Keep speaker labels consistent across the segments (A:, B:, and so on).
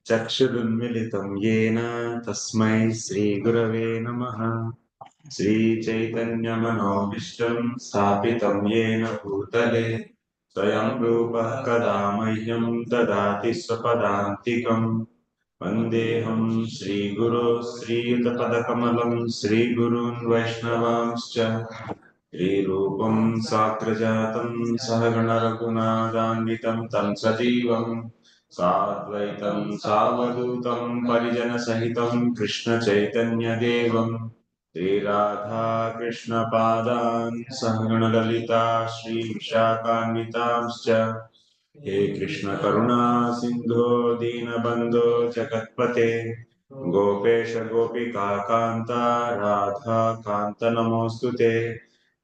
A: चक्षुरुन्मिलितं येन तस्मै श्रीगुरवे नमः। श्रीचैतन्यमनोभीष्टं स्थापितं येन भूतले स्वयं रूपः कदा मह्यं ददाति स्वपदान्तिकम्। वन्देऽहं श्रीगुरो श्रीयुतपदकमलं श्रीगुरून् वैष्णवांश्च श्रीरूपं साग्रजातं सहगणरघुनाथान्वितं तं सजीवं साद्वैतं सावधूतं परिजनसहितं कृष्णचैतन्यदेवं श्रीराधा कृष्णपादान् सहगणललिता श्रीविशाखान्वितांश्च हे कृष्ण करुणा सिंधो दीनबंधो जगत्पते गोपेश गोपिका कांता राधा कांत नमोस्तुते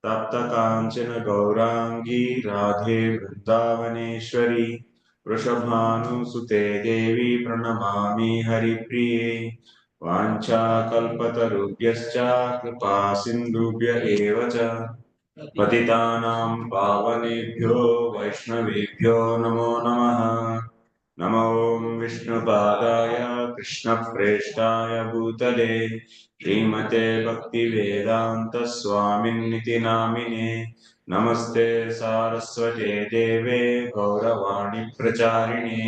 A: तप्त कांचन गौरांगी राधे वृंदावनेश्वरी वृषभानुसुते देवी प्रणमामि हरिप्रिये वाञ्छाकल्पतरुभ्यश्च कृपा सिन्धुभ्य एव च पतितानां पावनेभ्यो वैष्णवेभ्यो नमो नमः। नमो विष्णुपादाय कृष्णप्रेष्ठाय भूतले श्रीमते भक्तिवेदान्त स्वामिन्निति नामिने नमस्ते सारस्वते देवे गौरवाणी प्रचारिणे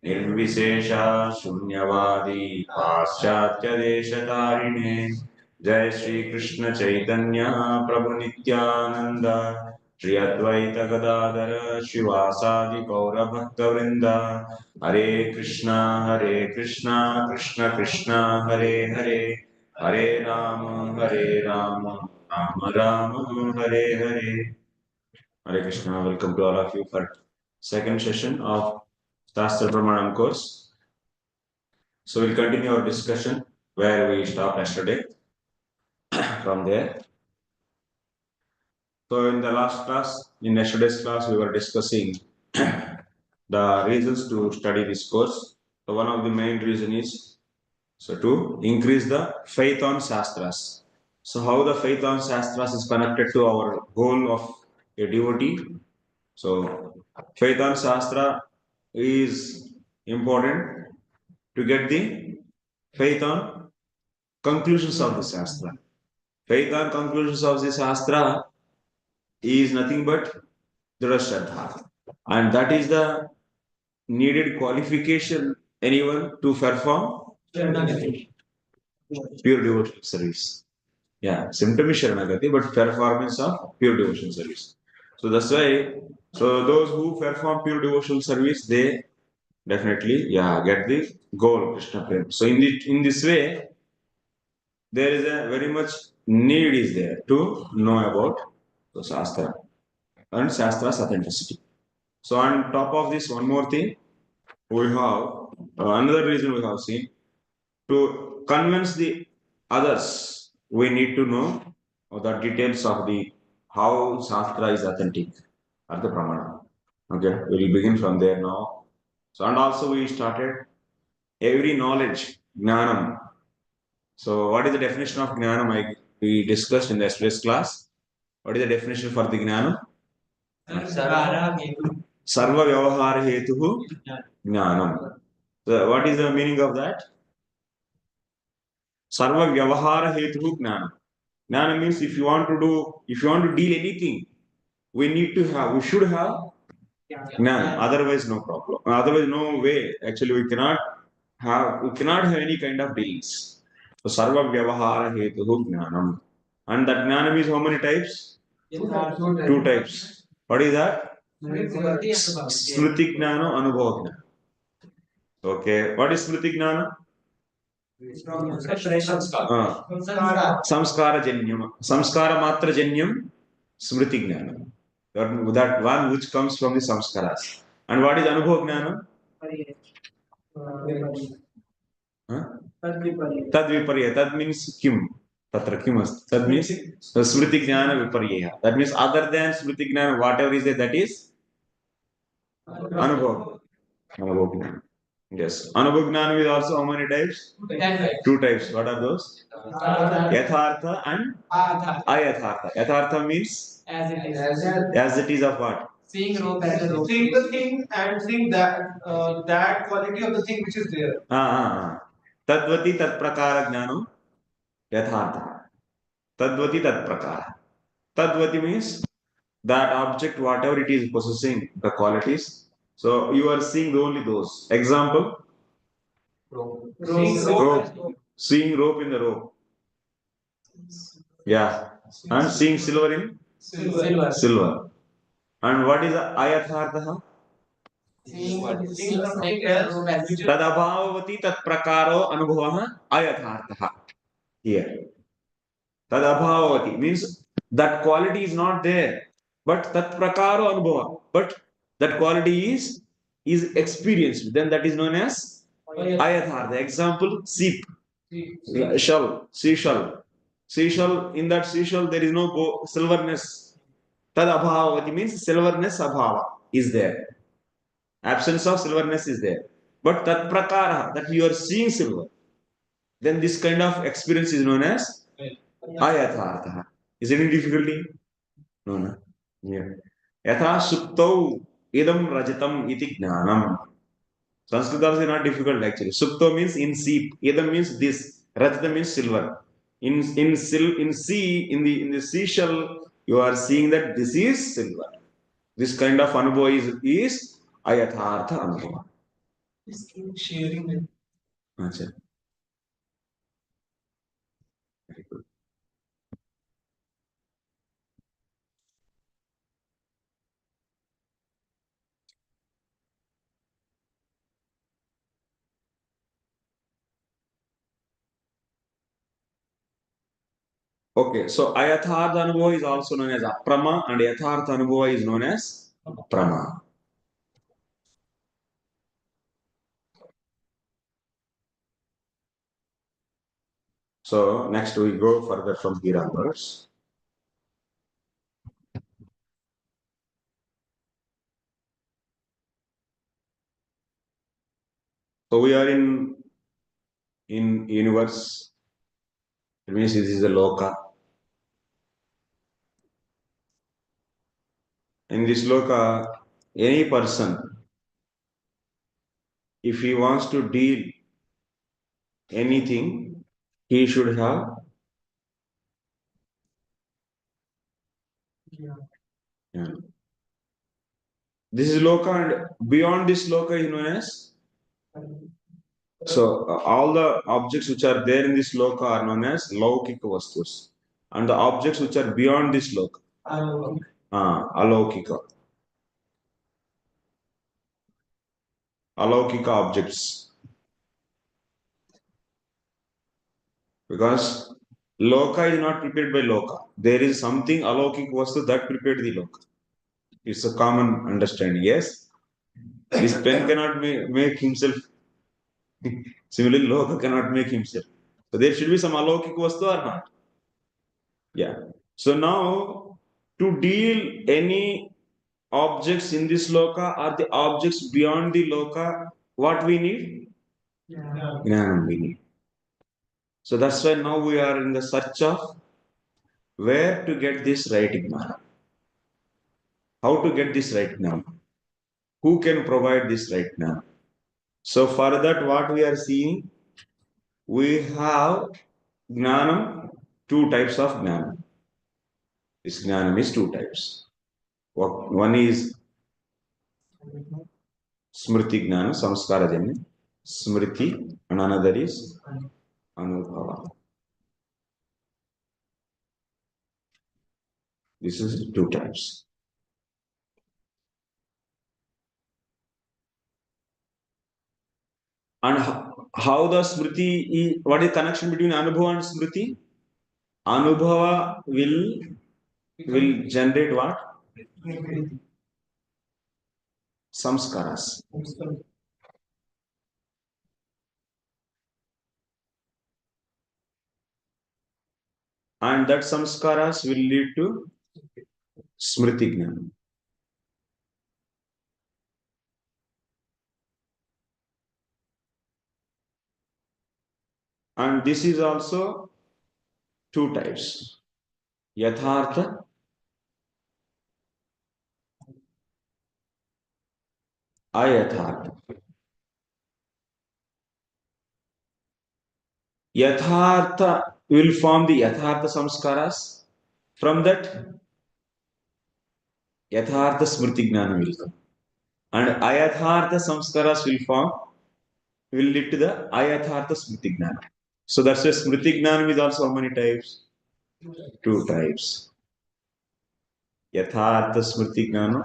A: निर्विशेषा शून्यवादी पाश्चात्यदेशतारिणे जय श्री कृष्ण चैतन्य प्रभु नित्यानंद श्री अद्वैत गदाधर शिवासादि गौर भक्तवृंद हरे Krishna Krishna Krishna Hare Hare Hare Ram Ram Ram Hare Hare Hare Krishna. Welcome to all of you for second session of Sāstra pramāṇam course. So we'll continue our discussion where we stopped yesterday. From there, so in the last class, in yesterday's class, we were discussing the reasons to study this course. So one of the main reason is to increase the faith on Sāstras. So how the faith on Sāstras is connected to our goal of a devotee. So faith on Sāstra is important to get the faith on conclusions of the Sāstra. Faith on conclusions of the Sāstra is nothing but Dhrudha Shraddha. And that is the needed qualification anyone to perform pure devotional service. Yeah, symptom is Sharanagati, but performance of pure devotional service. So that's why, so those who perform pure devotional service, they definitely, get the goal, Krishna Prem. So in this way, there is a very much need is there to know about the Sāstra and Shastra's authenticity. So on top of this, one more thing, we have another reason we have seen to convince the others. We need to know the details of the how Sāstra is authentic or the pramana. Okay, we will begin from there now. So and also we started every knowledge, gnanam. So what is the definition of gnanam? We discussed in the yesterday's class. What is the definition for the gnanam? Sarva vyavahara hetuhu gnanam. So what is the meaning of that? Sarva vyavahara hetuhu gnanam. Gnana means if you want to deal anything, we should have gnana. Otherwise, no problem. Otherwise, no way. Actually, we cannot have any kind of dealings. So, sarva vyavahara hetuhu gnanam. And that gnanam is how many types? Two types. What is that? Smriti gnana, anubhava gnana. Okay. What is smriti gnana? Samskara janyam. Samskara matra janyam smriti gnana. That one which comes from the samskaras. And what is anubhava gnana? Tad viparya. That means kim. Tatra kim asti. That means smriti gnana viparya. That means other than smriti gnana, whatever is there, that is anubhava. Anubhava gnana. Yes. Anubhava gnana is also how many types? Two types. What are those? Yathartha and ayathartha. Yathartha means as it is of what?
B: Seeing rope as a rope. Seeing the thing and seeing that quality of the thing which is there.
A: तद्वति तत्प्रकार ज्ञानम यथार्थ तद्वति तत्प्रकार tadvati means that object whatever it is possessing the qualities, so you are seeing only those. Example, seeing rope in the rope, yeah, and seeing silver in silver. And what is ayathartha? Tad abhavavati tat prakaro anubhavah ayathartha. Here, tad abhavavati means that quality is not there, but tat prakaro anubhava, but that quality is experienced. Then that is known as ayathartha. Example, sheep, shell, seashell. Seashell, in that seashell there is no silverness. Tad abhavavati means silverness abhava is there. Absence of silverness is there. But tat prakara, that you are seeing silver, then this kind of experience is known as ayathartha. Is there any difficulty? No, no. Yeah. Yatha suptau idam rajatam iti jnanam. Sanskrit also is not difficult actually. Supto means in sea. Idam means this. Rajata means silver. In the seashell, you are seeing that this is silver. This kind of anubhava is ayathartha anubhava.
B: Sharing it.
A: Achha. Very good. Okay, so ayathartha anubhava is also known as aprama and yathartha anubhava is known as prama. So next we go further from here onwards. So we are in universe. It means this is a loka. In this loka, any person, if he wants to deal anything, he should have. Yeah. This is loka, and beyond this loka is known as. So all the objects which are there in this loka are known as laukika vastus, and the objects which are beyond this loka, alaukika, alaukika objects. Because loka is not prepared by loka. There is something alaukika vastu that prepared the loka. It's a common understanding. Yes, this pen cannot make himself. Similarly, loka cannot make himself. So there should be some alaukika vastu or not. Yeah. So now to deal any objects in this loka or the objects beyond the loka, what we need? Gnanam we need. So that's why now we are in the search of where to get this right gnana. How to get this right gnana? Who can provide this right gnana? So for that, what we are seeing, we have gnanam, two types of gnanam. This gnanam is two types. One is smriti gnana, samskara janya, smriti, and another is anubhava. This is two types. And how the smriti, what is connection between anubhava and smriti? Anubhava will generate what? Samskaras. And that samskaras will lead to smriti gnana. And this is also two types. Yathartha ayathartha. Yathartha will form the yathartha samskaras. From that, yathartha smriti gnana will come. And ayathartha samskaras will lead to the ayathartha smriti gnana. So that's why smriti gnana is also how many types? Two types. Yathartha smriti gnana,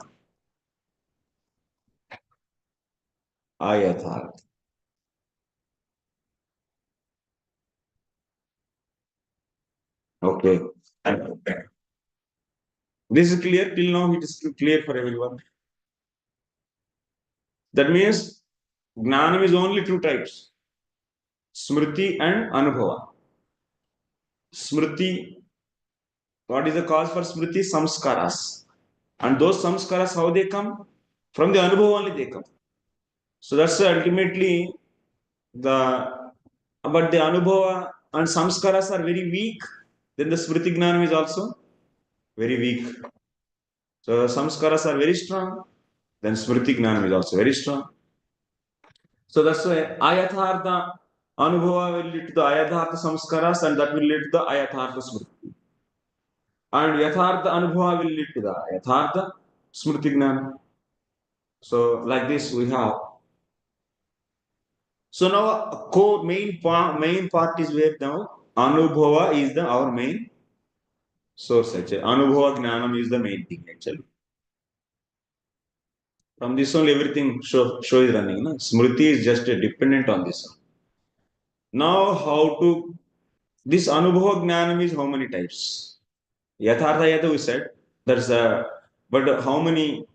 A: ayathartha. Okay. This is clear till now. It is clear for everyone. That means gnanam is only two types: smriti and anubhava. Smriti, what is the cause for smriti? Samskaras. And those samskaras, how they come? From the anubhava only they come. So that's ultimately the, but the anubhava and samskaras are very weak. Then the smriti gnanam is also very weak. So samskaras are very strong. Then smriti gnanam is also very strong. So that's why ayathartha anubhava will lead to the ayathartha samskaras, and that will lead to the ayathartha smriti. And yathartha anubhava will lead to the yathartha smriti gnana. So like this we have. So now a core main part is where now anubhava is the our main source actually. Anubhava gnanam is the main thing actually. From this only everything show is running. No? Smriti is just dependent on this one. Now how to, this anubhava gnanam is how many types? Yathartha yata we said. There's a, but how many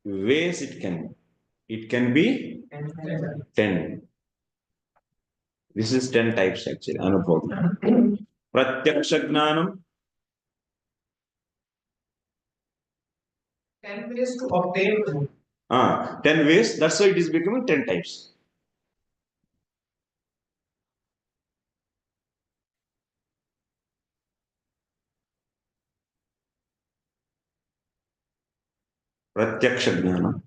A: ways it can? It can be 10. This is 10 types actually. Anubhava. Pratyaksa gnanam.
B: 10 ways to obtain truth.
A: 10 ways. That's why it is becoming 10 types. Pratyaksha gnana.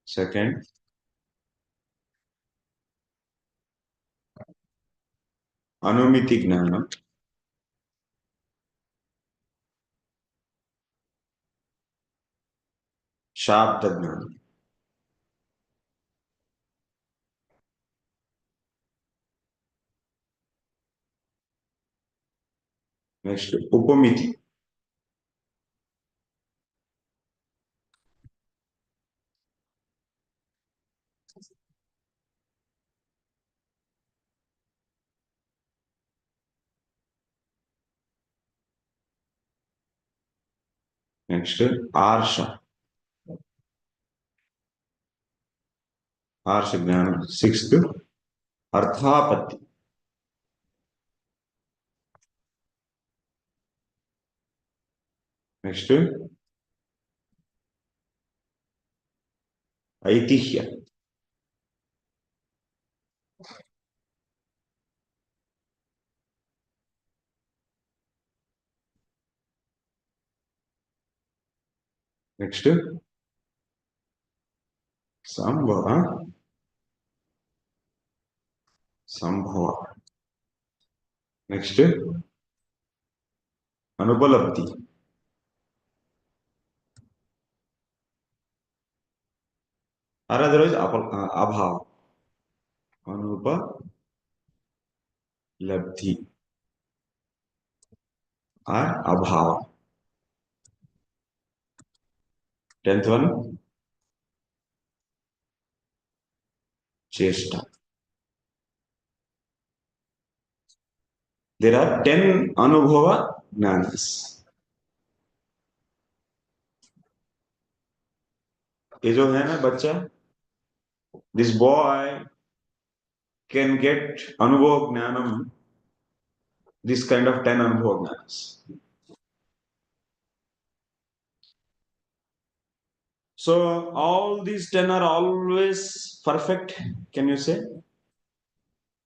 A: Second, anumiti gnana. Sabda gnana. Next, upamiti. Next, arsha. Arsha gnana. Sixth, arthapati. Next, aitihya. Next, sambhava. Sambhava. Next, anupalabdhi. Or otherwise, abhava. Anupalabdhi. Or abhava. 10th one, chesta. There are 10 anubhava jnanas. ये जो है ना बच्चा, this boy can get anubhava jnanam, this kind of 10 anubhava jnanas. So all these 10 are always perfect, can you say?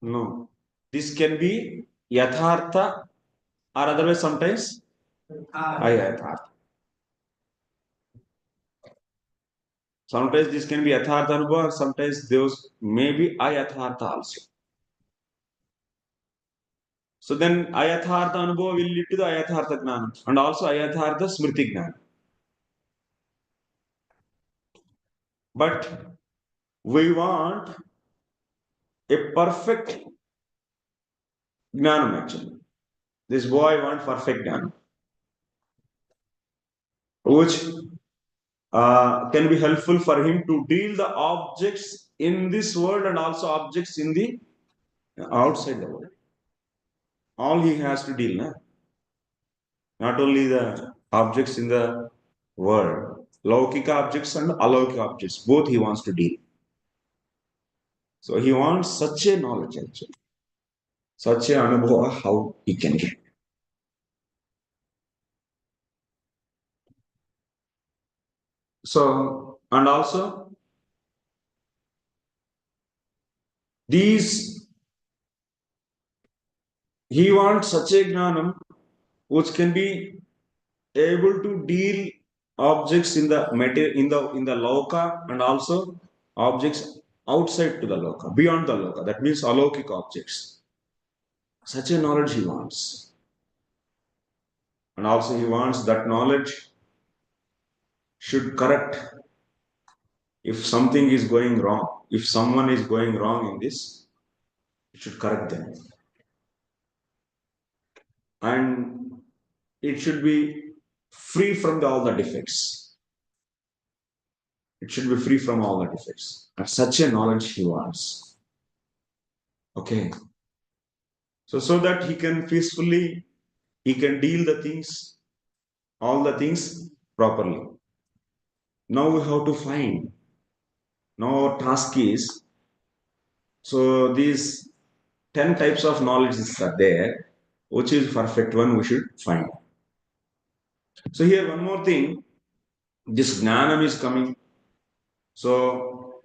A: No. This can be yathartha or otherwise sometimes ayathartha. Sometimes this can be yathartha anubhava, sometimes those may be ayathartha also. So then ayathartha anubhava will lead to the ayathartha jnana and also ayathartha smriti jnana. But we want a perfect jnanam actually. This boy wants perfect jnana, which can be helpful for him to deal the objects in this world and also objects in the outside the world. All he has to deal, na? Not only the objects in the world, laukika objects and alaukika objects, both he wants to deal. So he wants such a knowledge actually, such a anubhava how he can get. So, and also these, he wants such a jnanam which can be able to deal objects in the material in the loka and also objects outside to the loka, beyond the loka. That means alaukika objects. Such a knowledge he wants. And also he wants that knowledge should correct if something is going wrong. If someone is going wrong in this, it should correct them. And it should be free from all the defects. It should be free from all the defects. And such a knowledge he wants. Okay. So that he can peacefully, he can deal the things, all the things properly. Now we have to find. Now our task is, so these 10 types of knowledges are there, which is perfect one we should find. So here one more thing, this jnanam is coming. So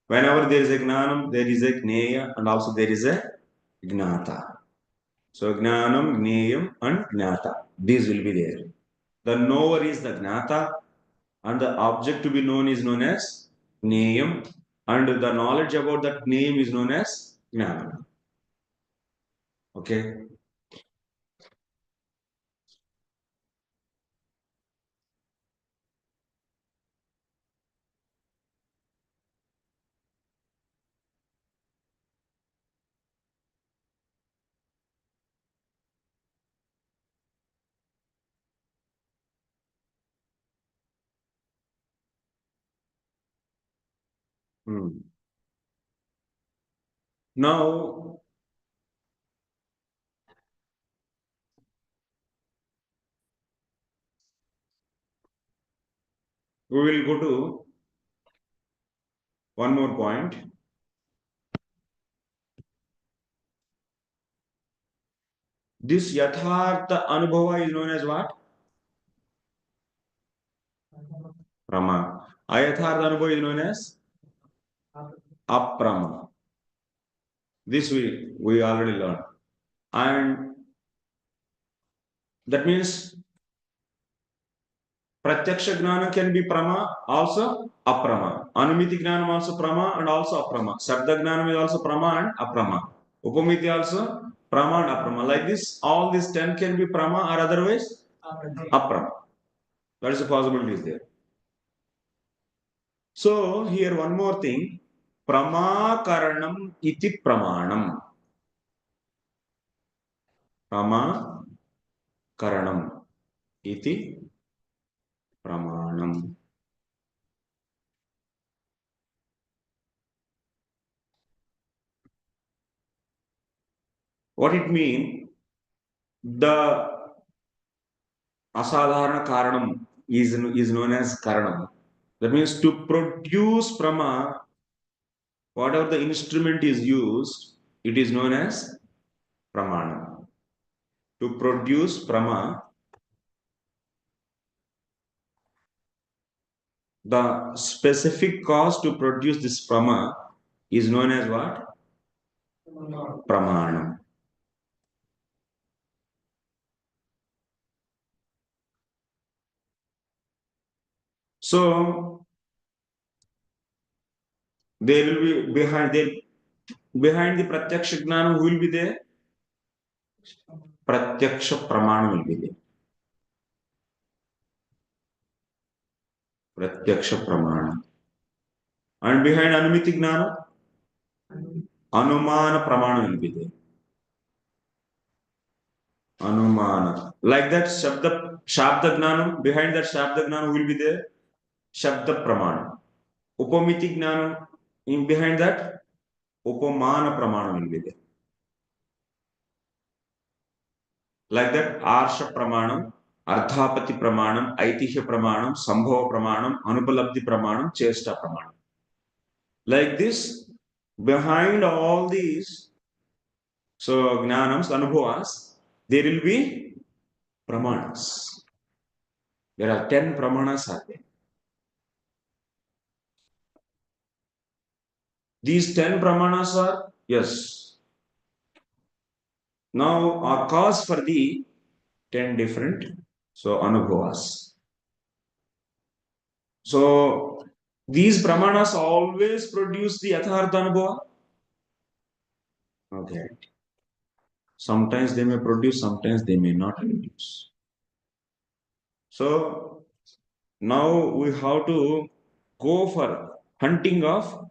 A: whenever there is a jnanam, there is a jneya and also there is a jnata. So jnanam, jneyam and jnata. These will be there. The knower is the jnata and the object to be known is known as jneyam and the knowledge about that name is known as jnana. Okay. Now we will go to one more point. This yathartha anubhava is known as what? Prama. Ayathartha anubhava is known as aprama. This we already learned. And that means Pratyaksa jnana can be prama, also aprama. Anumiti jnanam also prama and also aprama. Sabda jnanam is also prama and aprama. Upamiti also prama and aprama. Like this, all these 10 can be prama or otherwise aprama. That is a possibility is there. So here one more thing. Pramakaranam iti pramāṇam. Pramakaranam iti pramāṇam. What it means? The asadharana karanam is known as karanam. That means to produce prama, whatever the instrument is used, it is known as pramana. To produce prama, the specific cause to produce this prama is known as what? Pramāṇam. So There will be behind the Pratyaksha Gnana, who will be there? Pratyaksha Pramana will be there. Pratyaksha Pramana. And behind Anumiti Gnana, Anumana Pramana will be there. Anumana. Like that, Shabda Gnanam, behind that Shabda Gnanam will be there, Shabda Pramana. Upamiti Gnanam, in behind that, Upamana Pramana will be there. Like that, Arsha Pramanam, Ardhapati Pramanam, Aitihya Pramanam, Sambhava Pramanam, Anupalabdhi Pramanam, Chesta Pramanam. Like this, behind all these, so Gnanams, Anubhavas, there will be Pramanas. There are 10 Pramanas are there. These 10 Pramanas are, yes. Now, our cause for the 10 different, so Anubhavas. So, these Pramanas always produce the Yathartha Anubhava. Okay. Sometimes they may produce, sometimes they may not produce. So, now we have to go for hunting of,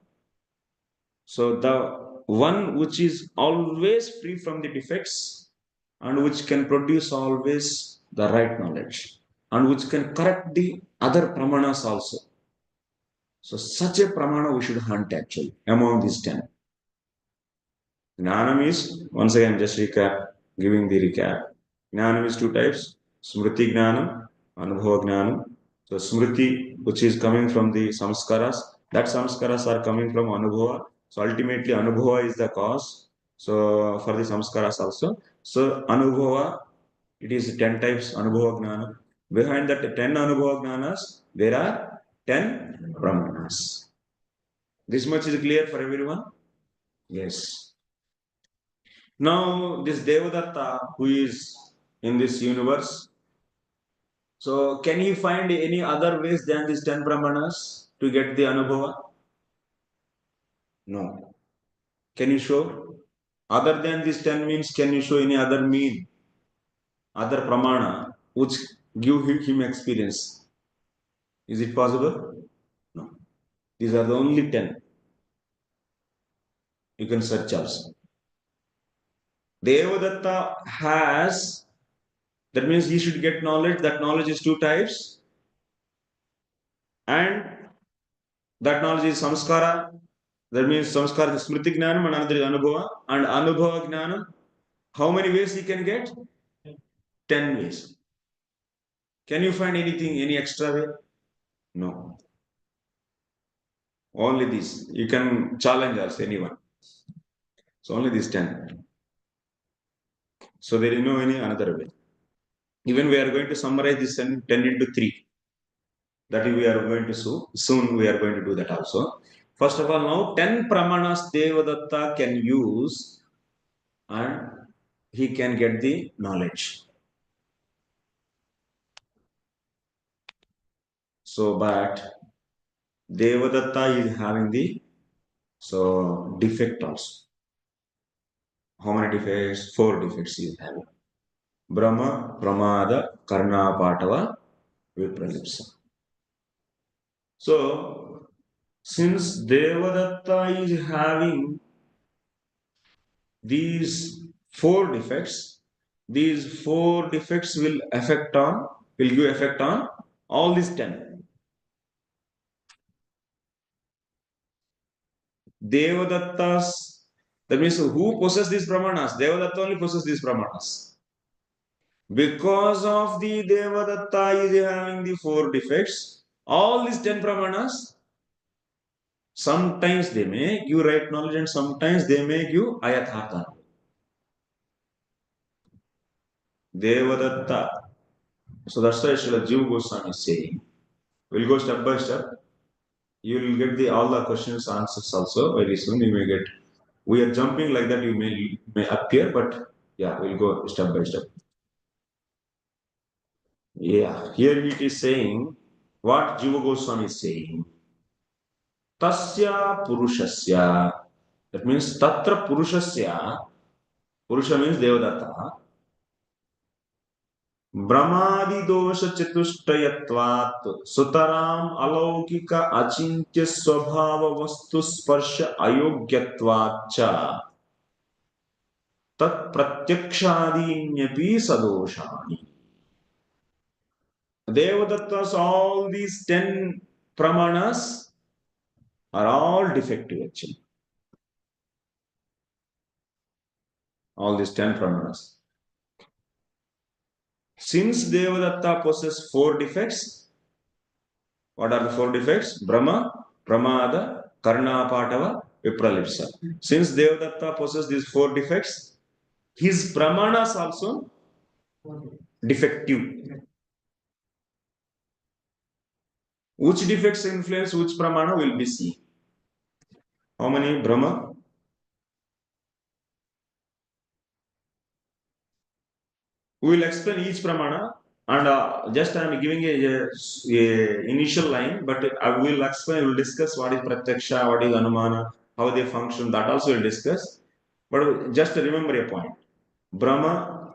A: so the one which is always free from the defects and which can produce always the right knowledge and which can correct the other pramanas also. So such a pramana we should hunt actually among these 10. Jnanam is, once again just recap, giving the recap. Jnanam is two types, Smriti Jnanam, Anubhava Jnanam. So Smriti, which is coming from the samskaras, that samskaras are coming from Anubhava. So ultimately Anubhava is the cause. So for the samskaras also. So Anubhava, it is 10 types Anubhava Jnana. Behind that 10 Anubhava Jnanas, there are 10 Brahmanas. This much is clear for everyone? Yes. Now, this Devadatta, who is in this universe, so can he find any other ways than these 10 Brahmanas to get the Anubhava? No. Can you show? Other than these 10 means, can you show any other mean, other Pramana, which give him experience? Is it possible? No. These are the only 10. You can search also. Devadatta has, that means he should get knowledge. That knowledge is two types. And that knowledge is samskara. That means samskara is smriti jnanam and another is anubhava. And anubhava jnanam, how many ways he can get? 10 ways. Can you find anything, any extra way? No. Only this. You can challenge us, anyone. So only these 10. So there is no any another way. Even we are going to summarize this 10 into 3. That we are going to soon we are going to do that also. First of all, now 10 pramanas Devadatta can use and he can get the knowledge. So, but Devadatta is having the defect also. How many defects? 4 defects he is having. Brahma, Pramada, Karna, Patava, Vipralipsa. So, since Devadatta is having these 4 defects, these 4 defects will give effect on all these 10. Devadattas, that means who possess these brahmanas? Devadatta only possess these brahmanas. Because of the Devadatta is having the 4 defects, all these 10 brahmanas, sometimes they may give right knowledge and sometimes they may give ayathartha. Devadatta. So that's why Srila Jiva Goswami is saying. We'll go step by step. You will get all the questions answers also very soon. You may get. We are jumping like that. You may appear, but yeah, we'll go step by step. Yeah, here it is saying what Jiva Goswami is saying. Tasya purushasya. That means tatra purushasya. Purusha means Devadatta. Brahmadi dosha chatushtrayatvat sutaram alaukika achintya swabhava vastu sparsha ayogyatvat cha tat pratyakshadinyapi sadoshani. Devadatta's all these 10 pramanas are all defective actually. All these 10 pramanas. Since Devadatta possesses 4 defects, what are the 4 defects? Brahma, Pramada, Karnapatava, Vipralipsa. Since Devadatta possesses these 4 defects, his pramanas also defective. Which defects influence which pramana will be seen? How many Brahma? We will explain each pramana and just I am giving a initial line, but I will explain, we will discuss what is Pratyaksa, what is Anumana, how they function, that also we will discuss. But just remember a point. Brahma,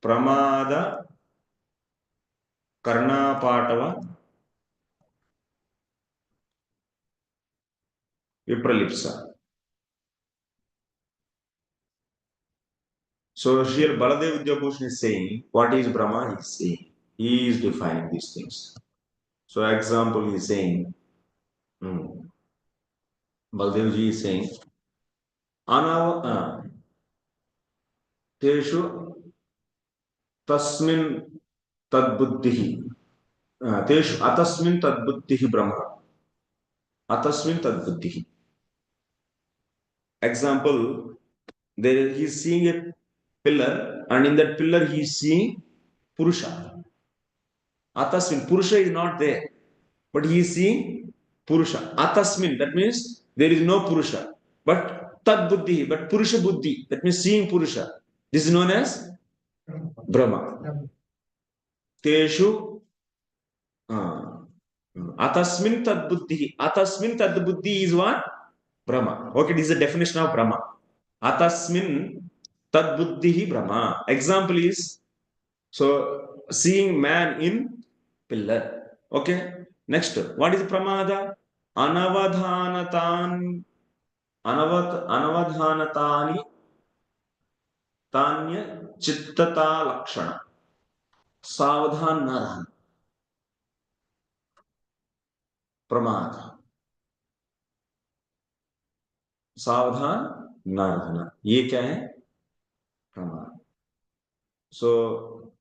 A: Pramada, Karnapatava, Vipralipsa. So here Baladev Vidyabhushan is saying, what is Brahma? He is saying, he is defining these things. So example he is saying, Baladev ji is saying, Anava Teshu Tasmin Tadbuddhihi. Teshu Atasmin Tadbuddhihi Brahma. Atasmin Tadbuddhihi. Example, there he is seeing a pillar, and in that pillar he is seeing Purusha. Atasmin, Purusha is not there, but he is seeing Purusha. Atasmin, that means there is no Purusha, but Tad Buddhi, but Purusha Buddhi, that means seeing Purusha. This is known as Brahma. Teshu Atasmin Tad Buddhi. Atasmin Tad Buddhi is what? Brahma. Okay, this is the definition of Brahma. Atasmin Tad Buddhi Brahma. Example is, so seeing man in pillar. Okay. Next, what is pramada? Anavadhanatan anavadhanatani tanya chittata lakshana. सावधान न रहना प्रमाद सावधान न रहना ये क्या है प्रमाद so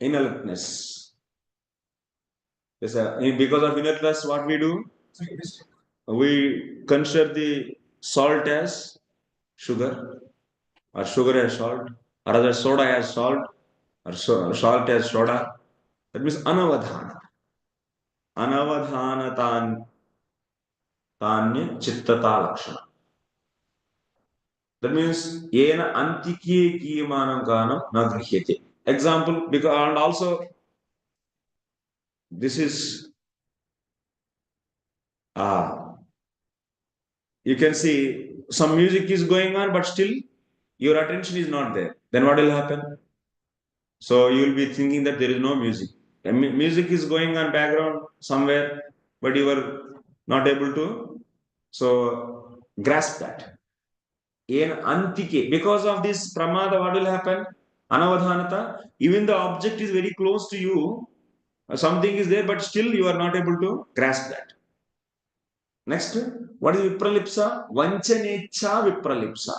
A: inertness because of inertness what we do we consider the salt as sugar or sugar as salt or other soda as salt or salt as soda. That means anavadhana. Anavadhanatan tanya chittata lakshana. That means yena antikye kiyamanam ganam na grihyate. Example, because and also this is you can see some music is going on, but still your attention is not there. Then what will happen? So you will be thinking that there is no music. Music is going on background somewhere, but you are not able to grasp that. In antike, because of this pramada, what will happen? Anavadhanata, even the object is very close to you, something is there, but still you are not able to grasp that. Next, what is vipralipsa? Vanchanecha vipralipsa.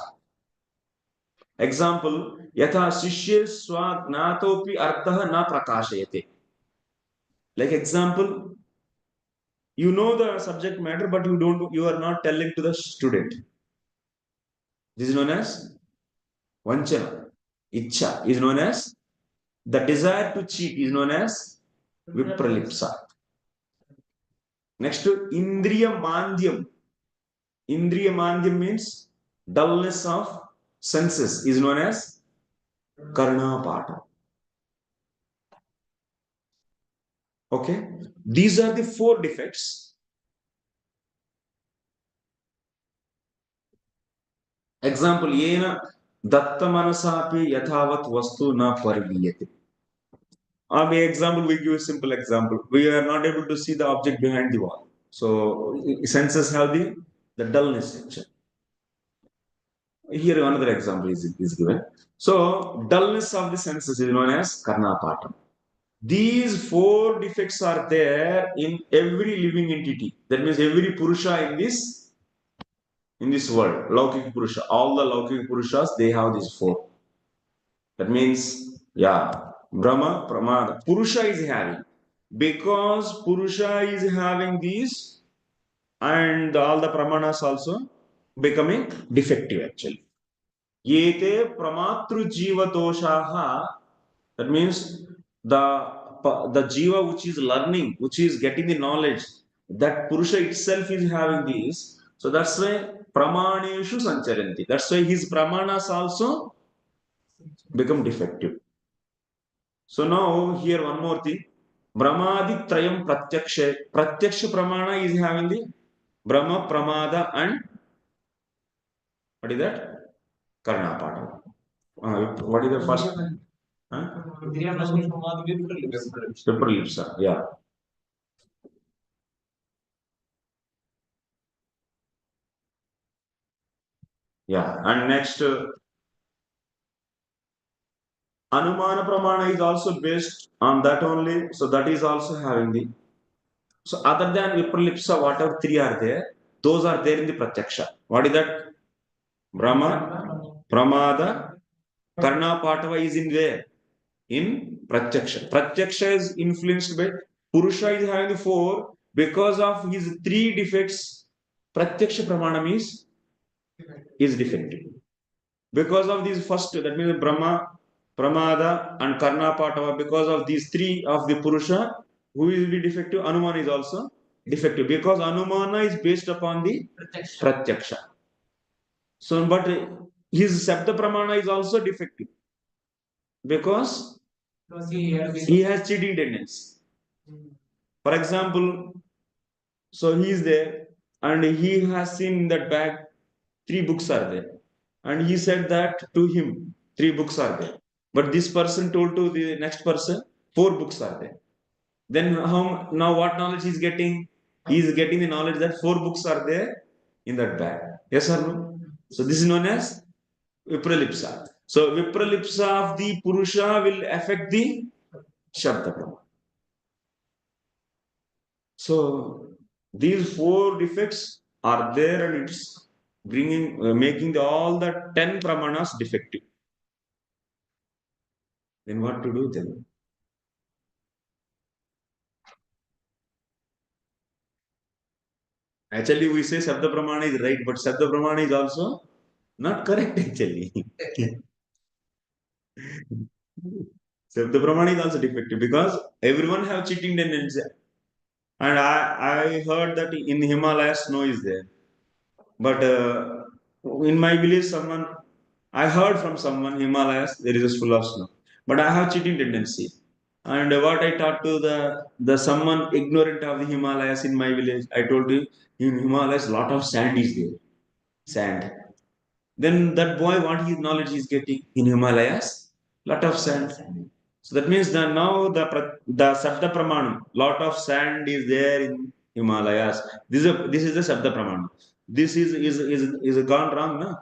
A: Example, yatha shishye swagnatopi artha na prakashayate. Like example, you know the subject matter, but you are not telling to the student. This is known as vanchana. Icha is known as the desire to cheat is known as vipralipsa. Next, indriya mandhyam. Indriya mandhyam means dullness of senses is known as karnapata. Okay, these are the 4 defects Example, yena datta manasapi yathavat vastu na pariviyate. Example, we give a simple example. We are not able to see the object behind the wall. So senses have the dullness section. Here another example is given. So dullness of the senses is known as karnapatam. These four defects are there in every living entity. That means every purusha in this world, Laukik Purusha, all the Laukik Purushas, they have these four. That means, yeah, Brahma, Pramana. Purusha is having. Because Purusha is having these, and all the Pramanas also becoming defective actually. Yete Pramatru Jiva Doshaha, that means the Jiva which is learning, which is getting the knowledge, that Purusha itself is having these. So that's why Pramaneshu Sancharanti. That's why his Pramanas also become defective. So now here one more thing. Brahmadi Trayam Pratyaksha. Pratyaksha Pramana is having the Brahma, Pramada and what is that? Karnapada. What is the first? Huh? Vipralipsa. Yeah. Yeah. And next, Anumana Pramana is also based on that only. So that is also having the. So other than Vipralipsa, whatever three are there, those are there in the Pratyaksha. What is that? Brahma, Pramada, Karna Patava is in there. In Pratyaksha. Pratyaksha is influenced by Purusha is having the four. Because of his three defects, Pratyaksha Pramanam is defective. Because of these first, that means Brahma, Pramada, and Karna Patava, because of these three of the Purusha, who will be defective? Anumana is also defective because Anumana is based upon the Pratyaksha. So, but his Sabda Pramana is also defective because he has cheating tendency. For example, so he is there and he has seen in that bag three books are there. And he said that to him, three books are there. But this person told to the next person, four books are there. Then how now what knowledge he is getting? He is getting the knowledge that four books are there in that bag. Yes or no? So this is known as Vipralipsa. So Vipralipsa of the Purusha will affect the Shabda. So these four defects are there and it's bringing making all the 10 pramanas defective. Then what to do then? Actually, we say Sabda Pramana is right, but Sabda Pramana is also not correct actually. Sabda Pramana is also defective because everyone have cheating tendency. And I heard that in Himalayas snow is there. But in my village, I heard from someone Himalayas there is a full of snow. But I have cheating tendency. And what I taught to the someone ignorant of the Himalayas in my village, I told you in Himalayas lot of sand is there. Sand. Then that boy, what his knowledge is getting in Himalayas, lot of sand. So that means that now the Sabda Pramanam, lot of sand is there in Himalayas. This is the Sabda Pramanam. This is gone wrong, no?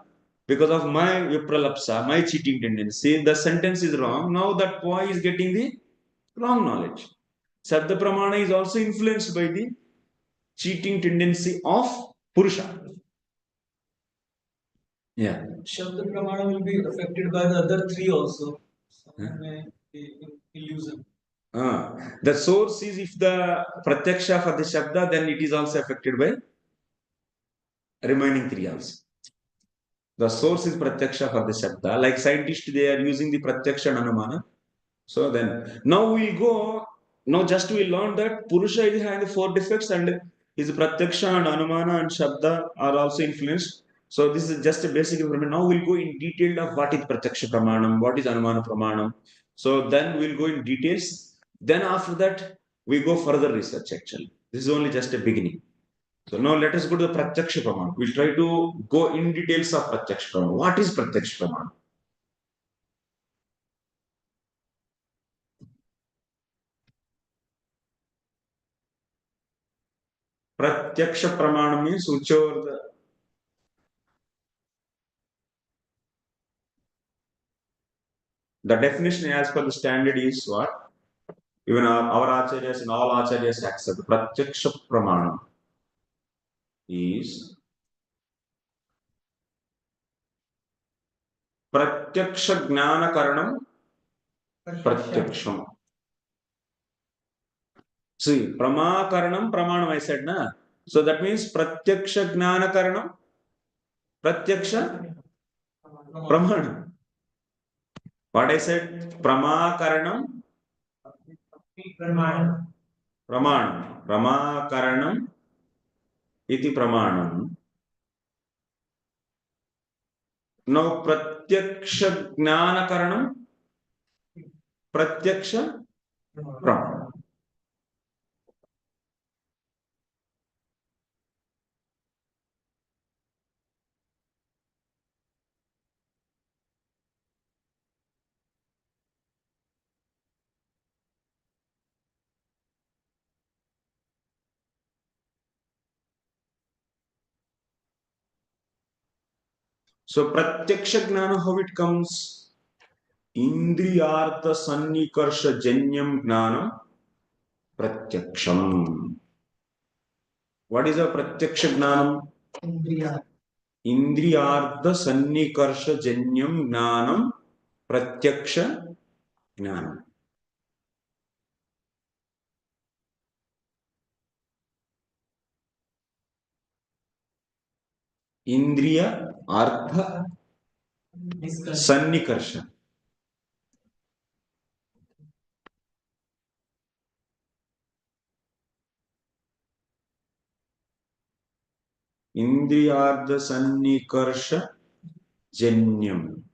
A: Because of my Vipralapsa, my cheating tendency, the sentence is wrong. Now that boy is getting the wrong knowledge. Sabda Pramana is also influenced by the cheating tendency of Purusha. Yeah.
B: Shabda Pramana will be affected by the other three also. Illusion.
A: The source is if the Pratyaksha for the Shabda, then it is also affected by remaining three also. The source is Pratyaksha for the Shabda. Like scientists, they are using the Pratyaksha and Anumana. So then, now we'll go, now just we learn that Purusha is having the four defects and his Pratyaksha and Anumana and Shabda are also influenced. So this is just a basic information. Now we'll go in detail of what is Pratyaksha Pramanam, what is Anumana Pramanam. So then we'll go in details. Then after that, we go further research actually. This is only just a beginning. So now let us go to the Pratyaksha pramāṇam. We'll try to go in details of Pratyaksha pramāṇam. What is Pratyaksha pramāṇam? Pratyaksha pramāṇam means whichever the definition as per the standard is what? Even our acharyas and all acharyas accept. Pratyaksha pramāṇam is Pratyaksha Jnana Karanam Pratyaksham. See, Prama Karanam Pramanam I said, na? So that means Pratyaksha Jnana Karanam Pratyaksha Pramanam. What I said? Prama Karanam
B: Pramāṇam.
A: Pramanam. Prama Karanam iti Pramanam. Now Pratyaksha Jnana Karanam Pratyaksha Pramanam. So Pratyaksha Jnana, how it comes? Indriyartha Sannikarsha Janyam Jnanam Pratyaksham. What is a Pratyaksha Jnanam? Indriyartha Sannikarsha Janyam Jnanam Pratyaksha Jnanam. Indriya Artha Sannikarsha. Indriyartha Sannikarsha Janyam.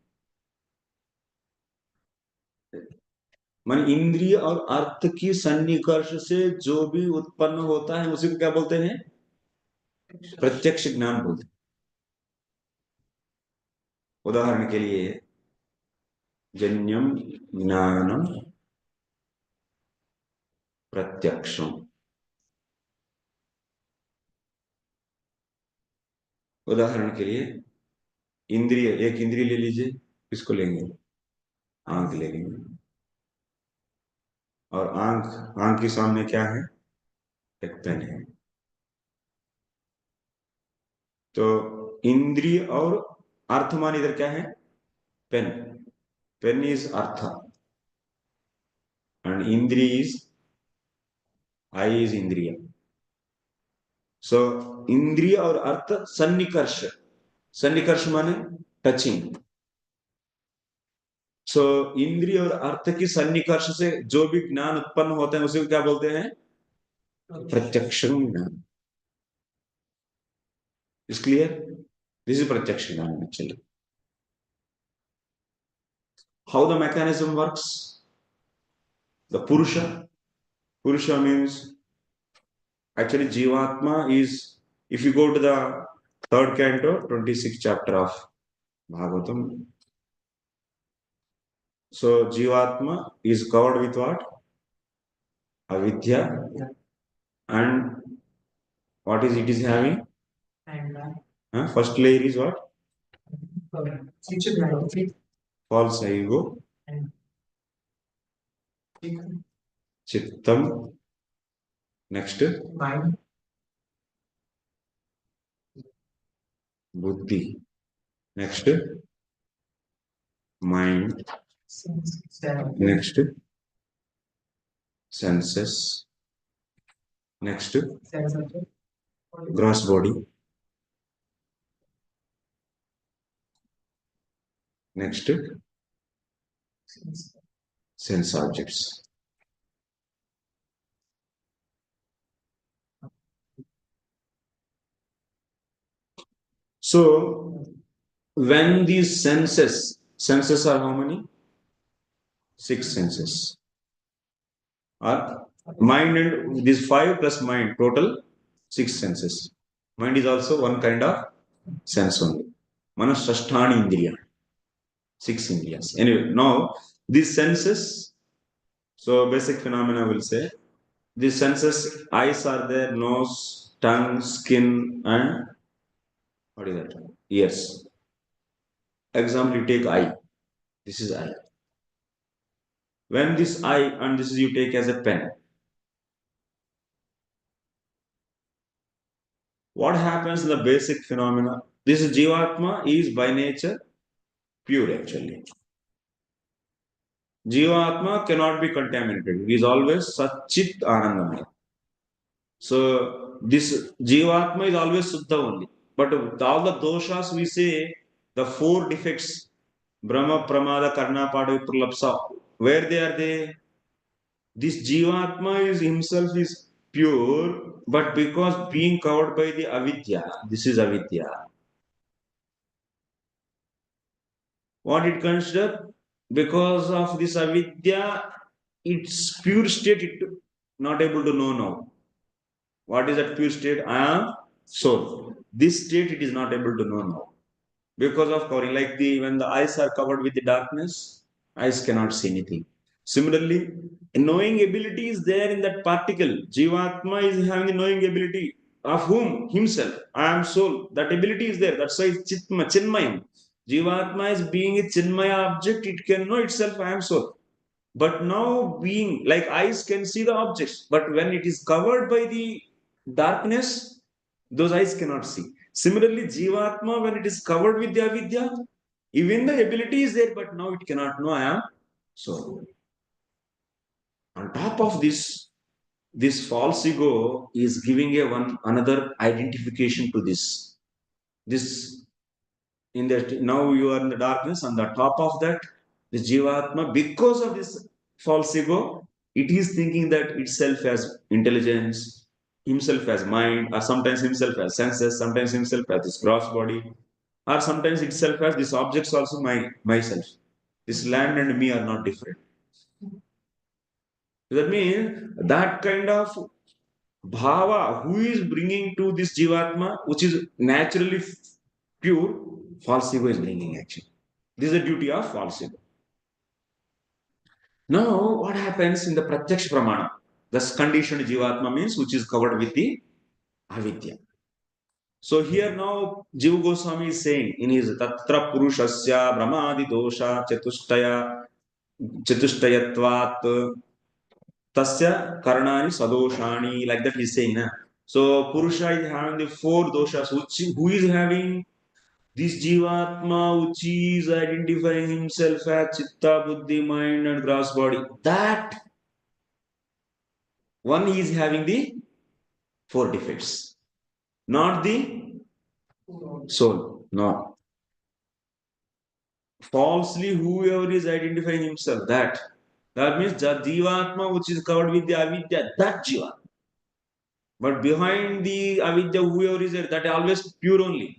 A: मान इंद्रिय और अर्थ की सन्निकर्ष से जो भी उत्पन्न होता है उसी को क्या बोलते हैं? प्रत्यक्ष ज्ञान बोलते हैं. उदाहरण के लिए जन्यम ज्ञानम प्रत्यक्षम. उदाहरण के लिए इंद्रिय, एक इंद्रिय ले लीजिए, किसको लेंगे? आंख ले लेंगे. और आंख के सामने क्या है? एक पेन है. तो इंद्रिय और अर्थमान इधर क्या है? पेन. पेन इज अर्थ एंड इंद्रिय इज आई इज इंद्रिय. सो इंद्रिय और अर्थ सन्निकर्ष. सन्निकर्ष माने टचिंग. सो इंद्रिय और अर्थ की सन्निकर्ष से जो भी ज्ञान उत्पन्न होता है उसे क्या बोलते हैं? प्रत्यक्ष ज्ञान. Is clear? दिस इज प्रत्यक्ष ज्ञान actually. How the mechanism works? The Purusha means actually Jivatma is, if you go to the third canto, 26th chapter of Bhagavatam. So Jivatma is covered with what? Avidya. And what is it is having? First layer is what? False ego. Chittam. Next. Buddhi. Next. Mind. Next. Senses. Next. Gross body. Next. Sense objects. So when these senses are how many? 6 senses. Or mind and these 5 plus mind, total 6 senses. Mind is also one kind of sense only. Manasasthani indriya, 6 indriyas. Anyway, now these senses, so basic phenomena will say, these senses, eyes are there, nose, tongue, skin, and what is that? Ears. Example, you take eye. This is eye. When this eye and this is you take as a pen, what happens in the basic phenomena? This Jivatma is by nature pure actually. Jivatma cannot be contaminated. It is always Satchit Anandamaya. So this Jivatma is always Suddha only. But with all the doshas we say, the 4 defects, Brahma, Pramada, Karna, Pada, Pralapsa, where they are they? This Jivatma is himself is pure, but because being covered by the avidya, this is avidya. What it consider? Because of this avidya, its pure state it not able to know now. What is that pure state? I am soul. This state it is not able to know now. Because of covering, like the when the eyes are covered with the darkness, eyes cannot see anything. Similarly, knowing ability is there in that particle. Jivatma is having the knowing ability of whom? Himself. I am soul. That ability is there. That's why it's Chitma, Chinmayam. Jivatma is being a Chinmaya object. It can know itself, I am soul. But now being like eyes can see the objects, but when it is covered by the darkness, those eyes cannot see. Similarly, Jivatma, when it is covered with the avidya, even the ability is there, but now it cannot know I am soul. On top of this false ego is giving a one another identification to this. This in that now you are in the darkness. On the top of that, the Jivatma, because of this false ego, it is thinking that itself has intelligence, himself has mind, or sometimes himself has senses, sometimes himself has this gross body, or sometimes itself has these objects also myself. This land and me are not different. That means that kind of bhava, who is bringing to this Jivatma, which is naturally pure, false ego is bringing actually. This is the duty of false ego. Now, what happens in the Pratyaksa pramana? Thus, conditioned Jivatma means which is covered with the avidya. So here now Jiva Goswami is saying in his Tatra Purushasya Brahmadi Dosha Chatushtayatvat Tasya Karnani Sadoshani, like that he's saying. So Purusha is having the 4 doshas, who is having this Jivatma, which is identifying himself as Chitta, Buddhi, mind, and gross body. That one is having the 4 defects, not the soul. No. Falsely, whoever is identifying himself, that means the Jivatma, which is covered with the avidya, that Jiva. But behind the avidya, whoever is there, that always pure only.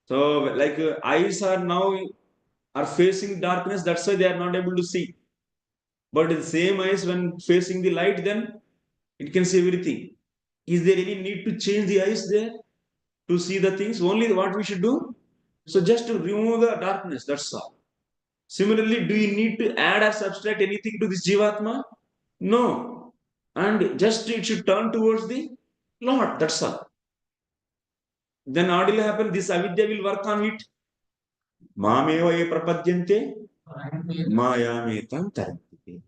A: So, like eyes are now are facing darkness, that's why they are not able to see. But the same eyes, when facing the light, then it can see everything. Is there any need to change the eyes there to see the things? Only what we should do? So just to remove the darkness, that's all. Similarly, do you need to add or subtract anything to this Jivatma? No. And just it should turn towards the Lord, that's all. Then what will happen? This avidya will work on it. Mameva ye prapadyante mayametam taranti.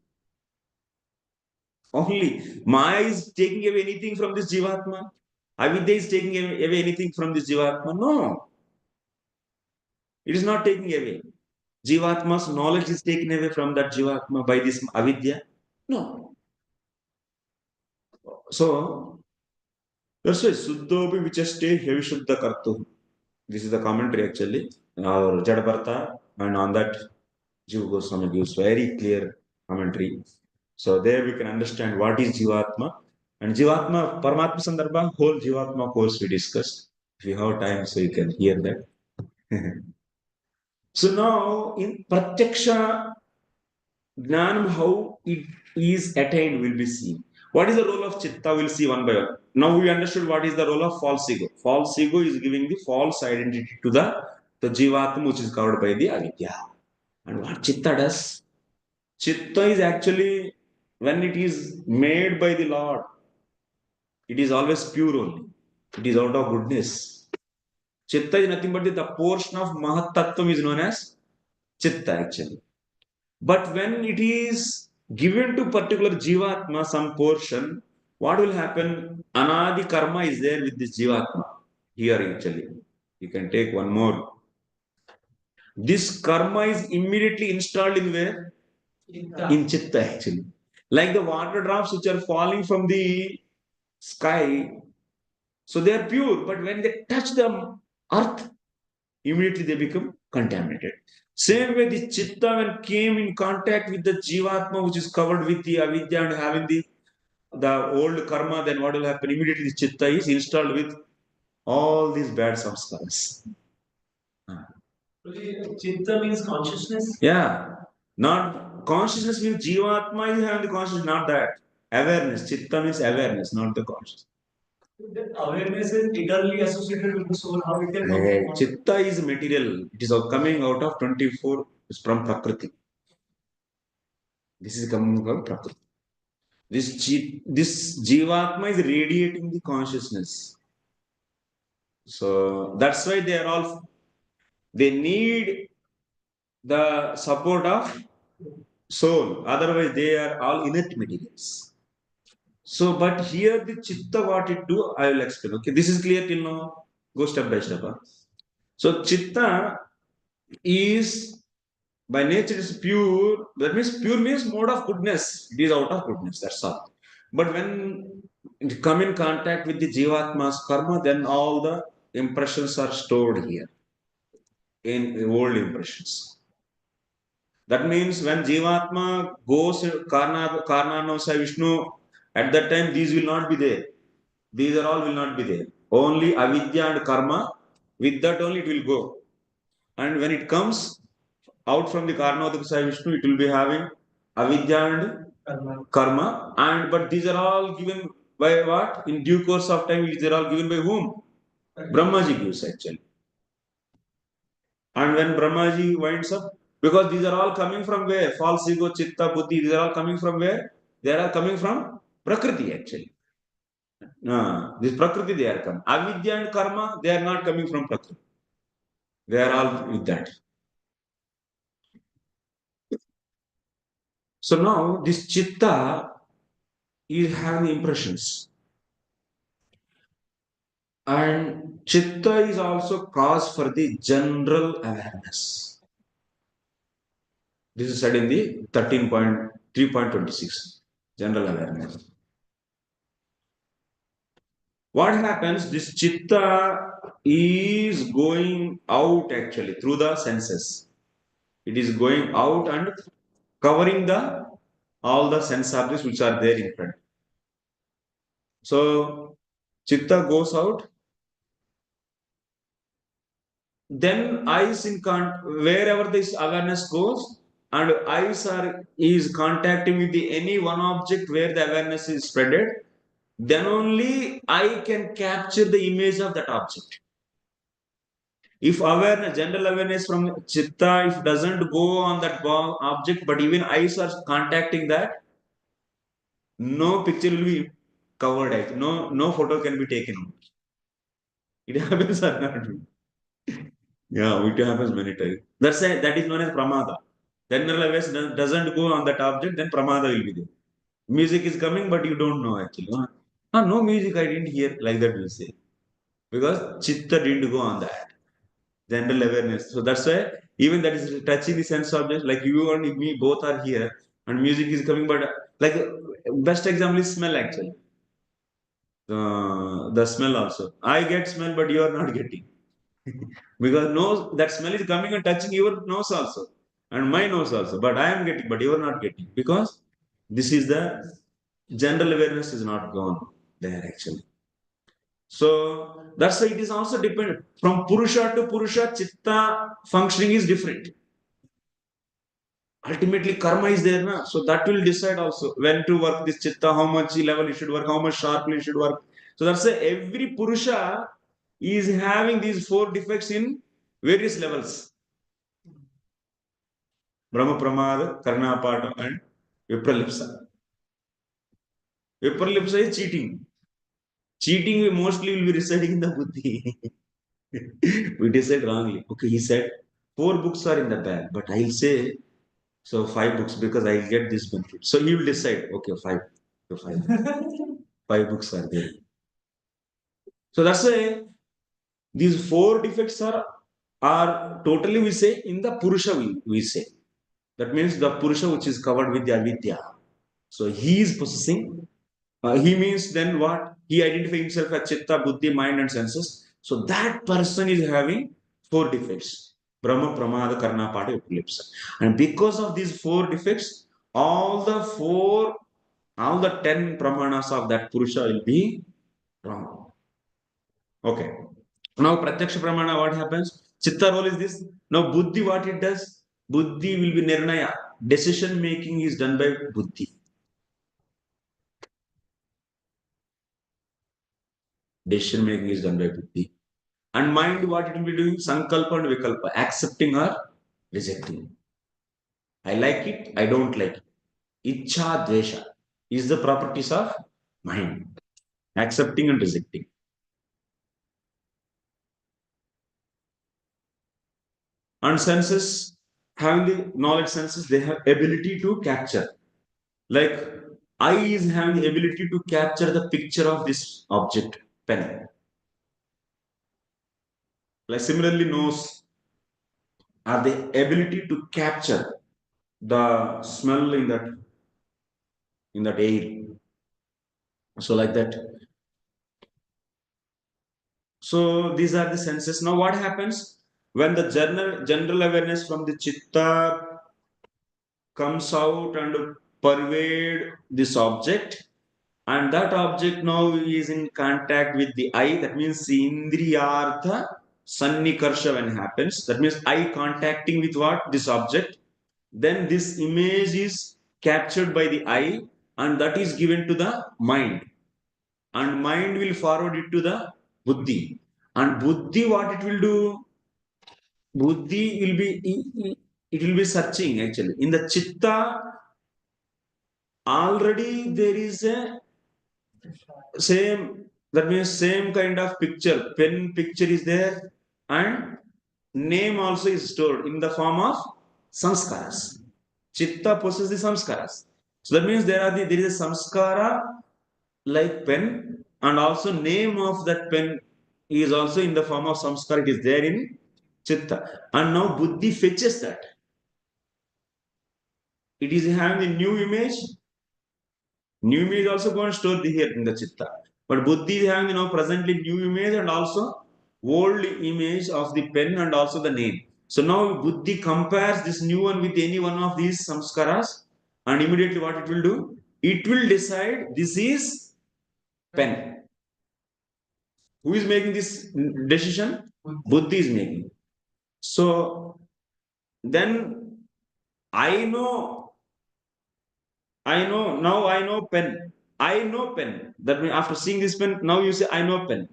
A: Only Maya is taking away anything from this Jivatma. Avidya is taking away anything from this Jivatma. No. It is not taking away. Jivatma's knowledge is taken away from that Jivatma by this avidya. No. So that's why Suddhopi Vichaste Hevishuddha Kartu. This is the commentary actually. Or Jadabartha, and on that Jiva Goswami gives very clear commentary. So there we can understand what is Jivatma. And Jivatma, Paramatma Sandarbha, whole Jivatma course we discussed. If you have time, so you can hear that. So now in Pratyaksha Jnanam, how it is attained will be seen. What is the role of Chitta? We'll see one by one. now we understood what is the role of false ego. False ego is giving the false identity to the jivatma, which is covered by the avidya. And what chitta does? Chitta is actually, when it is made by the Lord, it is always pure only. It is out of goodness. Chitta is nothing but the portion of Mahat Tattvam is known as Chitta actually. But when it is given to particular Jivatma, some portion, what will happen? Anadi karma is there with this Jivatma. Here actually. You can take one more. This karma is immediately installed in where? In Chitta actually. Like the water drops which are falling from the sky, so they are pure, but when they touch the earth, immediately they become contaminated. Same way, the chitta, when came in contact with the jivatma, which is covered with the avidya and having the old karma, then what will happen? Immediately, the chitta is installed with all these bad samskaras.
B: Chitta means consciousness.
A: Yeah, not consciousness means jivatma is having the consciousness, not that. Awareness. Chitta means awareness, not the consciousness.
B: Awareness is eternally associated with the soul. How it can
A: Hey, chitta is material. It is coming out of 24 from Prakriti. This is coming from Prakriti. This Jivatma is radiating the consciousness. So that's why they are all, they need the support of soul. Otherwise, they are all inert materials. So, but here the chitta, what it do, I will explain. Okay, this is clear till now. Go step by step. So, chitta is by nature is pure. That means pure means mode of goodness. It is out of goodness. That's all. But when it come in contact with the jivatma's karma, then all the impressions are stored here in old impressions. That means when jivatma goes karna sai Vishnu, at that time these will not be there. These are all will not be there. Only avidya and karma. With that only it will go. And when it comes out from the karna of the sai Vishnu, it will be having avidya and karma. And but these are all given by what? In due course of time, these are all given by whom? Brahmaji gives actually. And when Brahmaji winds up, because these are all coming from where? False ego, chitta, buddhi, these are all coming from where? They are all coming from Prakriti actually. This Prakriti they are coming. Avidya and karma, they are not coming from Prakriti. They are all with that. So now this chitta is having impressions. And chitta is also cause for the general awareness. This is said in the 13.3.26, general awareness. What happens? This chitta is going out actually through the senses. It is going out and covering the all the sense objects which are there in front. So chitta goes out. Then eyes wherever this awareness goes, and eyes is contacting with the any one object where the awareness is spreaded, then only I can capture the image of that object. If awareness, general awareness from chitta, if doesn't go on that object, but even eyes are contacting that, no picture will be covered. No photo can be taken. It happens or not? Yeah, it happens many times. That is known as pramada. General awareness doesn't go on that object, then pramada will be there. Music is coming, but you don't know actually. No music, I didn't hear, like that will say. Because chitta didn't go on that. General awareness. So that's why even that is touching the sense object, like you and me both are here, and music is coming, but like best example is smell actually. The smell also. I get smell, but you are not getting. Because nose, that smell is coming and touching your nose also. And my nose also. But I am getting, but you are not getting. Because this is the general awareness is not gone there actually. So that's why it is also dependent. From Purusha to Purusha, Chitta functioning is different. Ultimately, karma is there, na? So that will decide also when to work this Chitta, how much level it should work, how much sharply it should work. So that's why every Purusha is having these 4 defects in various levels. Brahma Pramada, Karnapatam, and Vipralipsa. Vipralipsa is cheating. Cheating mostly will be residing in the buddhi. We decide wrongly. Okay, he said 4 books are in the bag, but I'll say so 5 books because I'll get this benefit. So he will decide, okay, five. So five. 5 books are there. So that's why these 4 defects are totally we say in the Purusha we say. That means the Purusha which is covered with the avidya. So he is possessing. He means then what? He identifies himself as chitta, buddhi, mind, and senses. So that person is having 4 defects. Brahma, Pramada, Karna, Pada, Upalipsa. And because of these 4 defects, all the 10 pramanas of that Purusha will be wrong. Okay. Now Pratyaksha Pramana, what happens? Chitta role is this. Now Buddhi, what it does? Buddhi will be Nirnaya. Decision making is done by Buddhi. Decision making is done by Buddhi. And mind, what it will be doing? Sankalpa and Vikalpa. Accepting or rejecting. I like it, I don't like it. Ichha, Dvesha is the properties of mind. Accepting and rejecting. And senses, having the knowledge senses, they have ability to capture. Like eye is having the ability to capture the picture of this object, pen. Like similarly, nose have the ability to capture the smell in that air. So like that. So these are the senses. Now what happens when the general awareness from the chitta comes out and pervade this object, and that object now is in contact with the eye. That means indriyartha sannikarsha when happens. That means eye contacting with what? This object. Then this image is captured by the eye and that is given to the mind. And mind will forward it to the buddhi. And buddhi, what it will do? Buddhi will be it will be searching actually. In the chitta, already there is a same, that means same kind of picture, pen picture is there, and name also is stored in the form of samskaras. Chitta possesses the samskaras. So that means there is a samskara like pen, and also name of that pen is also in the form of samskara. It is there in chitta, and now buddhi fetches that. It is having the new image. New image also going to store here in the chitta. But buddhi is having presently new image and also old image of the pen and also the name. So now buddhi compares this new one with any one of these samskaras, and immediately what it will do? It will decide this is pen. Who is making this decision? Buddhi is making. So then I know now I know pen. I know pen. That means after seeing this pen, now you say I know pen.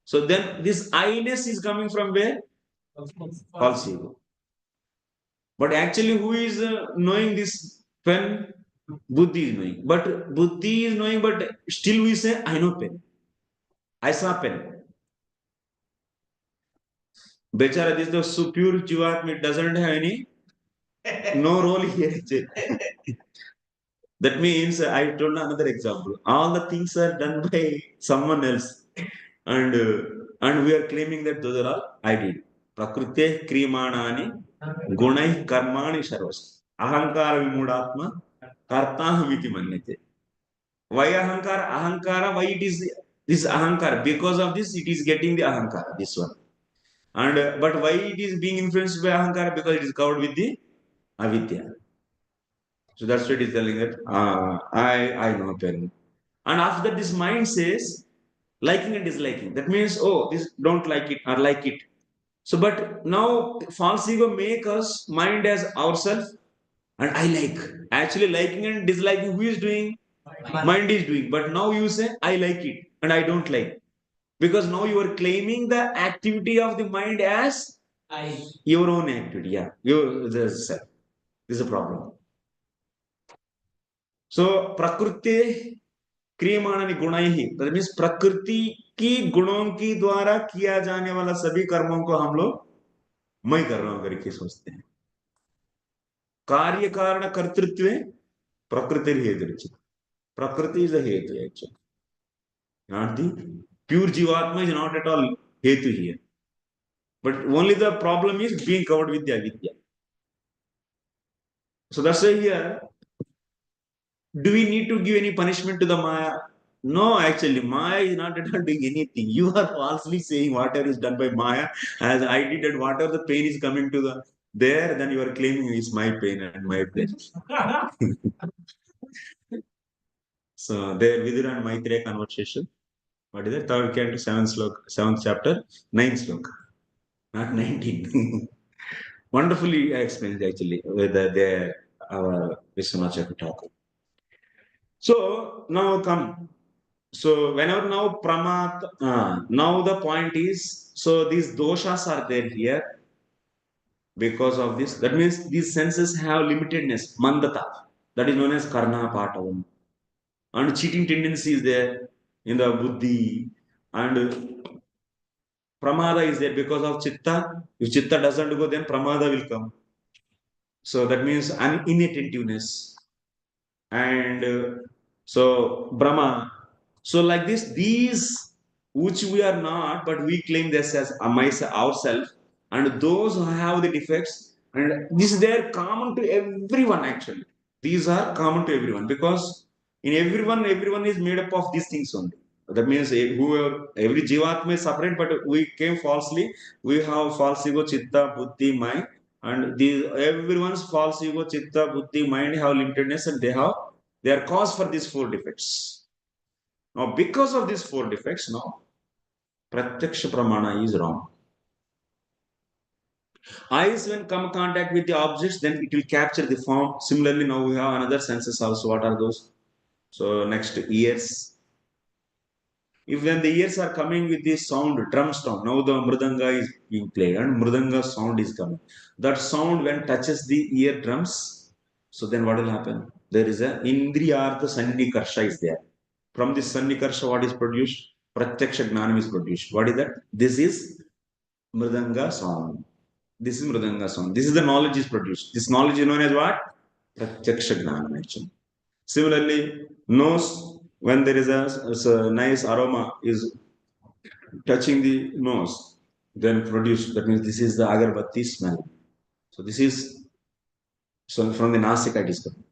A: So then this I-ness is coming from where? False ego. But actually, who is knowing this pen? Buddhi is knowing. But Buddhi is knowing, but still we say I know pen. I saw pen. Bechara, this the pure Jivatma doesn't have any no role here. That means I told another example. All the things are done by someone else, and we are claiming that those are all I did. Prakrute krimanani gunai karmani sarvas. Ahankara vimudatma kartahamiti manyate. Why ahankara? Ahankara. Why it is this ahankara? Because of this, it is getting the ahankara. This one. And but why it is being influenced by ahankara? Because it is covered with the avidya. So that's what he's telling that I know pen. And after that, this mind says liking and disliking. That means, oh, this don't like it or like it. So, but now false ego make us mind as ourselves, and I like. Actually, liking and disliking, who is doing? Mind is doing. But now you say I like it. and I don't like. Because now you are claiming the activity of the mind as your own activity. Yeah, this is a problem. So prakriti क्रियमाण गुण ही that means प्रकृति की गुणों की द्वारा किया जाने वाला सभी कर्मों को हम लोग मैं कर रहा हूं करके सोचते हैं. कार्य कारण कर्तृत्व प्रकृति हेतु. Prakriti is a hetu actually. Not the pure Jivatma is not at all hetu here. But only the problem is being covered with the avidya. So that's why here, do we need to give any punishment to the Maya? No, actually, Maya is not at all doing anything. You are falsely saying whatever is done by Maya, as I did, and whatever the pain is coming to the there, then you are claiming it's my pain and my pain. So there, Vidura and Maitreya conversation. What is it? Third canto, seventh chapter, ninth slok, not 19. Wonderfully explained actually with the our Vishwanath Chakravarti. So now come. So whenever now pramat, now the point is, so these doshas are there here because of this. That means these senses have limitedness, mandata. That is known as karna patavam. And cheating tendency is there in the buddhi. And pramada is there because of chitta. If chitta doesn't go, then pramada will come. So that means an inattentiveness. And so Brahma. So like this, these which we are not, but we claim this as ourselves, and those who have the defects, and this is there common to everyone actually. These are common to everyone because in everyone is made up of these things only. That means whoever every jivatma is separate, but we came falsely. We have false ego, chitta, buddhi, mind, and these everyone's false ego, chitta, buddhi, mind have limitedness, and they are cause for these four defects. Now, because of these four defects, now Pratyaksa pramana is wrong. Eyes, when come contact with the objects, then it will capture the form. Similarly, now we have another senses also. What are those? So next, ears. If when the ears are coming with the sound, drum sound, now the mridanga is being played and mridanga sound is coming. That sound when touches the eardrums, so then what will happen? There is a indriyartha sannikarsha is there. From this sannikarsha, what is produced? Pratyaksha gnanam is produced. What is that? This is mridanga sound. This is mridanga sound. This is the knowledge is produced. This knowledge is known as what? Pratyaksha gnanam actually. Similarly, nose, when there is a nice aroma is touching the nose, then produce. That means this is the agarbatti smell. So this is so from the nasika it is coming,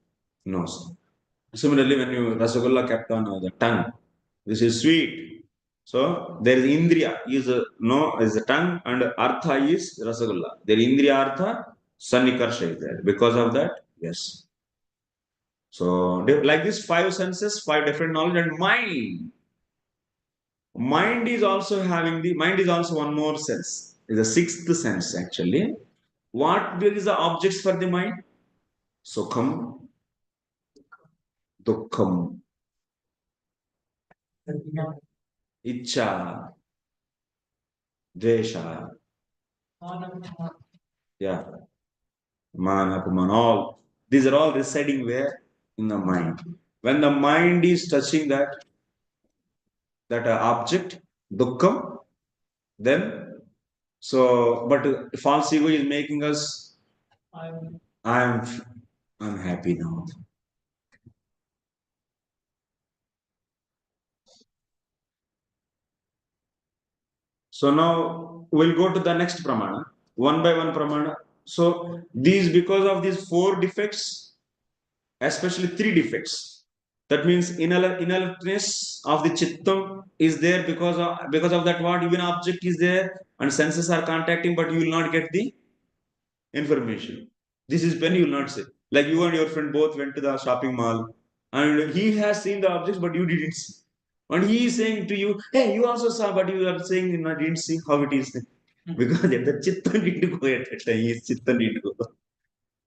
A: nose. Similarly, when you rasagulla kept on the tongue, this is sweet. So there is indriya is a no is the tongue and artha is rasagulla. There indriya artha sannikarsha is there. Because of that, yes. So like this, five senses, five different knowledge, and mind. Mind is also having the mind is also one more sense. Is a sixth sense actually. What is the objects for the mind? Sukham, dukkham, icha, dvesha, yeah, mana, upamana, all. These are all residing where? In the mind. When the mind is touching that object, dukkham, then so but false ego is making us I'm I'm happy now. So now we'll go to the next pramana, one by one pramana. So these because of these four defects, especially three defects. That means inertness of the chittam is there because of that what even object is there and senses are contacting, but you will not get the information. This is when you will not say. Like you and your friend both went to the shopping mall and he has seen the objects, but you didn't see. And he is saying to you, hey, you also saw, but you are saying, I didn't see how it is. Because the chitta need to go at that time. His chitta need to go.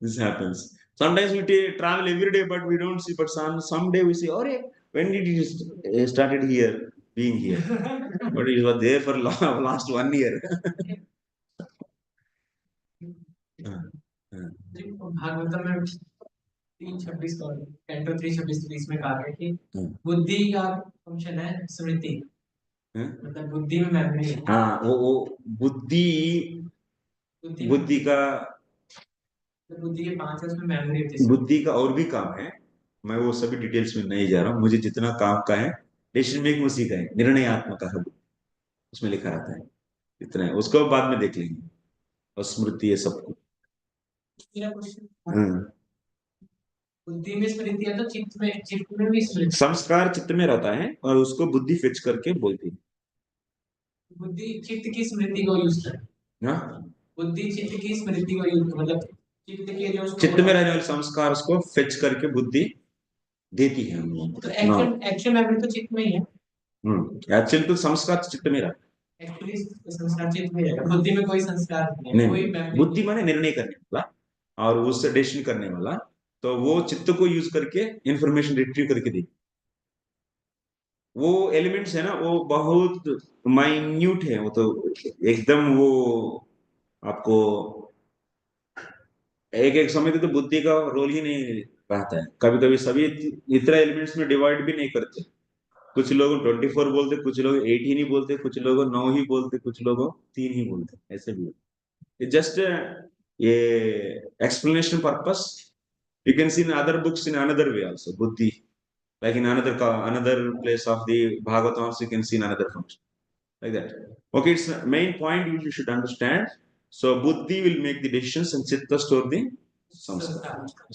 A: This happens. Sometimes we travel every day, but we don't see. But someday we see, oh, yeah, when did you started here? being here. But it was there for last 1 year.
B: Bhagavatam में 3:26 canto 3:26 में कहा गया कि बुद्धि का function है स्मृति, मतलब बुद्धि में मेमोरी।
A: हाँ, वो बुद्धि का
B: बुद्धि के 5 है, उसमें मेमोरी होती है।
A: बुद्धि का और भी काम है, मैं वो सभी डिटेल्स में नहीं जा रहा हूँ। मुझे जितना काम का है, डिसीजन मेकिंग उसी का है, निर्णयात्मक है, उसमें लिखा रहता है, इतना है, उसको बाद में देख लेंगे। और स्मृति है सबको।
B: बुद्धि में स्मृति है तो चित्त में भी स्मृति।
A: संस्कार चित्त में रहता है और उसको बुद्धि फिक्स करके बोलती है।
B: बुद्धि चित्त की स्मृति को यूज करती है। बुद्धि चित्त की स्मृति को यूज, मतलब चित्त के जो
A: चित्त में रहने वाले संस्कार उसको फिक्स करके बुद्धि देती है हम लोगों को।
B: तो एक्शन मेमोरी तो चित्त में ही है।
A: एक्चुअली तो संस्कार चित्त में रहता है।
B: एक्चुअली संस्कार चित्त में है, बुद्धि में कोई संस्कार नहीं, कोई मेमोरी।
A: बुद्धि माने निर्णय करने वाला और उससे डिसीजन करने वाला, तो वो चित्त को यूज करके इंफॉर्मेशन रिट्रीव करके दी। वो एलिमेंट्स है ना, वो बहुत माइन्यूट है, वो तो एकदम वो आपको एक एक समय तो बुद्धि का रोल ही नहीं रहता है। कभी कभी सभी इतना एलिमेंट्स में डिवाइड भी नहीं करते। कुछ लोग 24 बोलते, कुछ लोग 18 ही बोलते, कुछ लोग 9 ही बोलते, कुछ लोग 3 ही बोलते, ऐसे भी। जस्ट ये explanation purpose. You can see in other books in another way also, buddhi. Like in another place of the Bhagavatam also you can see in another function. Like that. Okay, it's the main point you should understand. So buddhi will make the decisions and chitta store the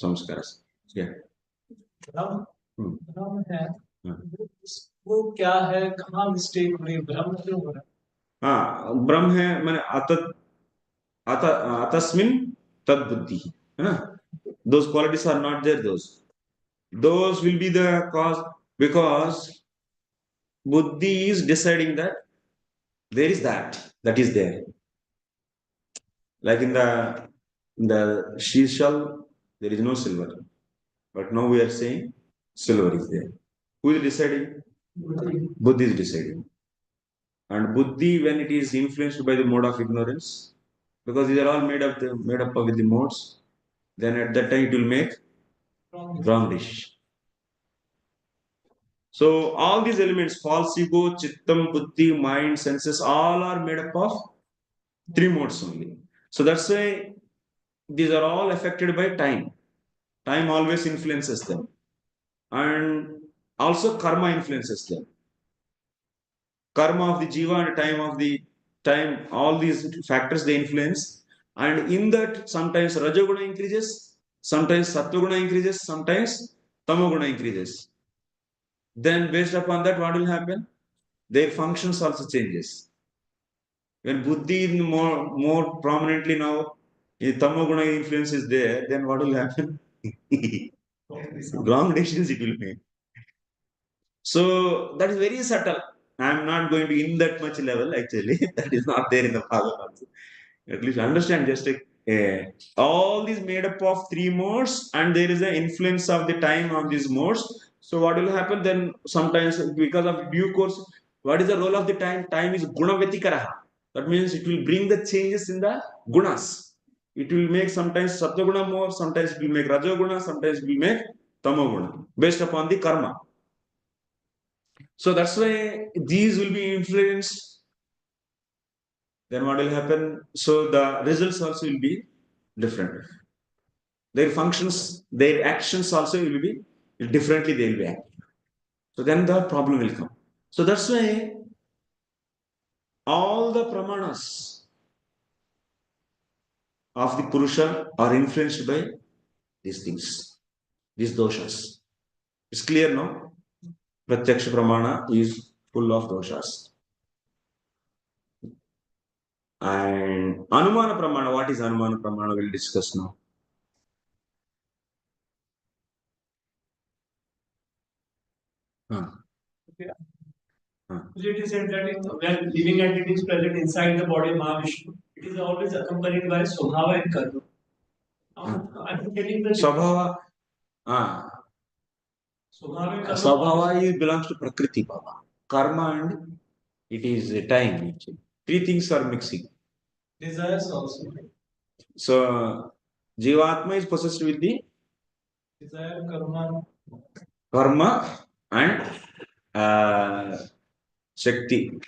A: samskaras. Yeah.
B: ब्रह्म है, वो क्या है, कहाँ mistake हो रही, ब्रह्म क्यों हो रहा है?
A: हाँ, ब्रह्म है मैंने अतस्मिन तद बुद्धि है ना। Those qualities are not there. Those will be the cause, because buddhi is deciding that there is that is there. Like in the seashell, there is no silver, but now we are saying silver is there. Who is deciding? Buddhi is deciding. And buddhi, when it is influenced by the mode of ignorance, because these are all made up with the modes, then at that time it will make wrong decision. So all these elements, false ego, chittam, buddhi, mind, senses, all are made up of 3 modes only. So that's why these are all affected by time. Time always influences them. And also karma influences them. Karma of the jiva and time of the time, all these factors they influence. And in that, sometimes rajoguna increases, sometimes sattva increases, sometimes tamoguna increases. Then based upon that, what will happen? Their functions also changes. When buddhi is more prominently now, if tamoguna influence is there, then what will happen? Wrong decisions it will make. So that is very subtle. I am not going to in that much level actually. That is not there in the Bhagavad. At least understand just all these made up of 3 modes, and there is an influence of the time of these modes. So what will happen then? Sometimes because of due course, what is the role of the time? Time is gunavetikaraha. That means it will bring the changes in the gunas. It will make sometimes sattva more, sometimes it will make rajoguna, sometimes it will make tamoguna based upon the karma. So that's why these will be influenced. Then what will happen? So the results also will be different. Their functions, their actions also will be differently, they will be acting. So then the problem will come. So that's why all the pramanas of the Purusha are influenced by these things, these doshas. It's clear now? Pratyaksa pramana is full of doshas. And Anumana pramana, what is Anumana pramana? We'll discuss now.
B: Okay. It is said that when living entity is present inside the body of Mahavishnu, it is always accompanied by Swabhava and Karma. I'm getting the
A: Swabhava. Swabhava belongs to Prakriti Baba. karma and it is time actually. Three things are mixing.
B: Desires also.
A: So Jivatma is possessed with the
B: desire,
A: karma and Shakti.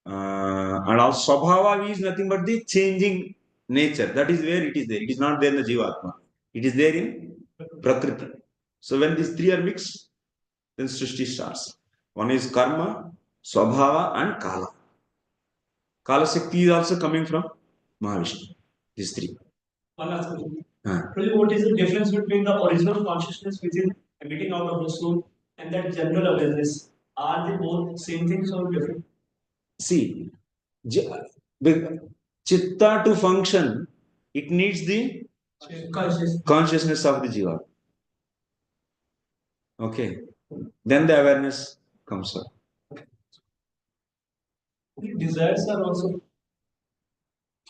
A: And also Swabhava is nothing but the changing nature. That is where it is there. It is not there in the Jivatma. It is there in Prakriti. So when these three are mixed, then Srishti starts. One is Karma, Swabhava and Kala. Kala Shakti is also coming from Mahavishnu. These three.
B: One last question. What is the difference between the original consciousness which is emitting out of the soul and that general awareness? Are they both same things or different?
A: See, the chitta to function, it needs the consciousness of the jiva. Okay. Then the awareness comes up.
B: Desires are also.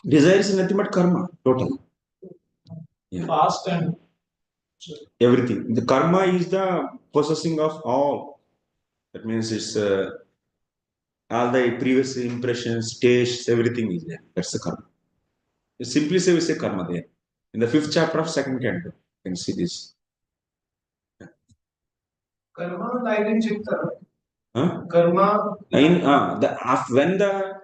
A: Desires is nothing but karma, total. Yeah.
B: Past and
A: everything. The karma is the possessing of all. That means it's all the previous impressions, tastes, everything is there. That's the karma. Simply say we say karma there. In the 5th chapter of 2nd canto, you can see this.
B: Karma lies in chitta. Karma.
A: When the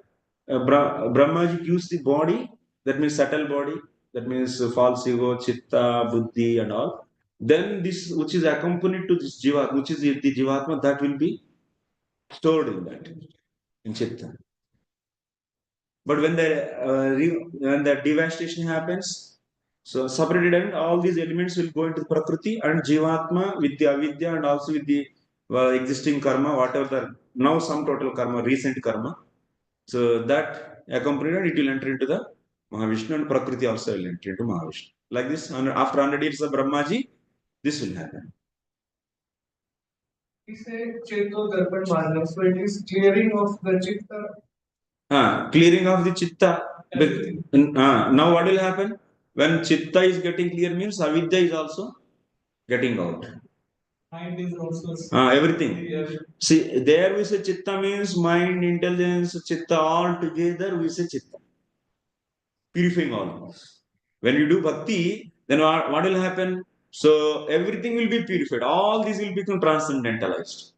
A: Brahmaji gives the body, that means subtle body, that means false ego, chitta, buddhi, and all. Then this, which is accompanied to this jiva, which is the jivatma, that will be stored in that in chitta. But when the devastation happens, so separated and all these elements will go into Prakriti and Jivatma with the avidya and also with the existing karma, whatever the now some total karma, recent karma. So that accompanied and it will enter into the Mahavishnu and Prakriti also will enter into Mahavishnu. Like this, and after 100 years of Brahmaji, this will happen.
B: We say Cheto Darpan Marga, so it is clearing of the chitta.
A: Clearing of the chitta. Now what will happen? When chitta is getting clear means avidya is also getting out.
B: Mind is also.
A: Everything. Yeah. See, there we say chitta means mind, intelligence, chitta all together we say chitta. Purifying all. When you do bhakti, then what will happen? So everything will be purified. All these will become transcendentalized.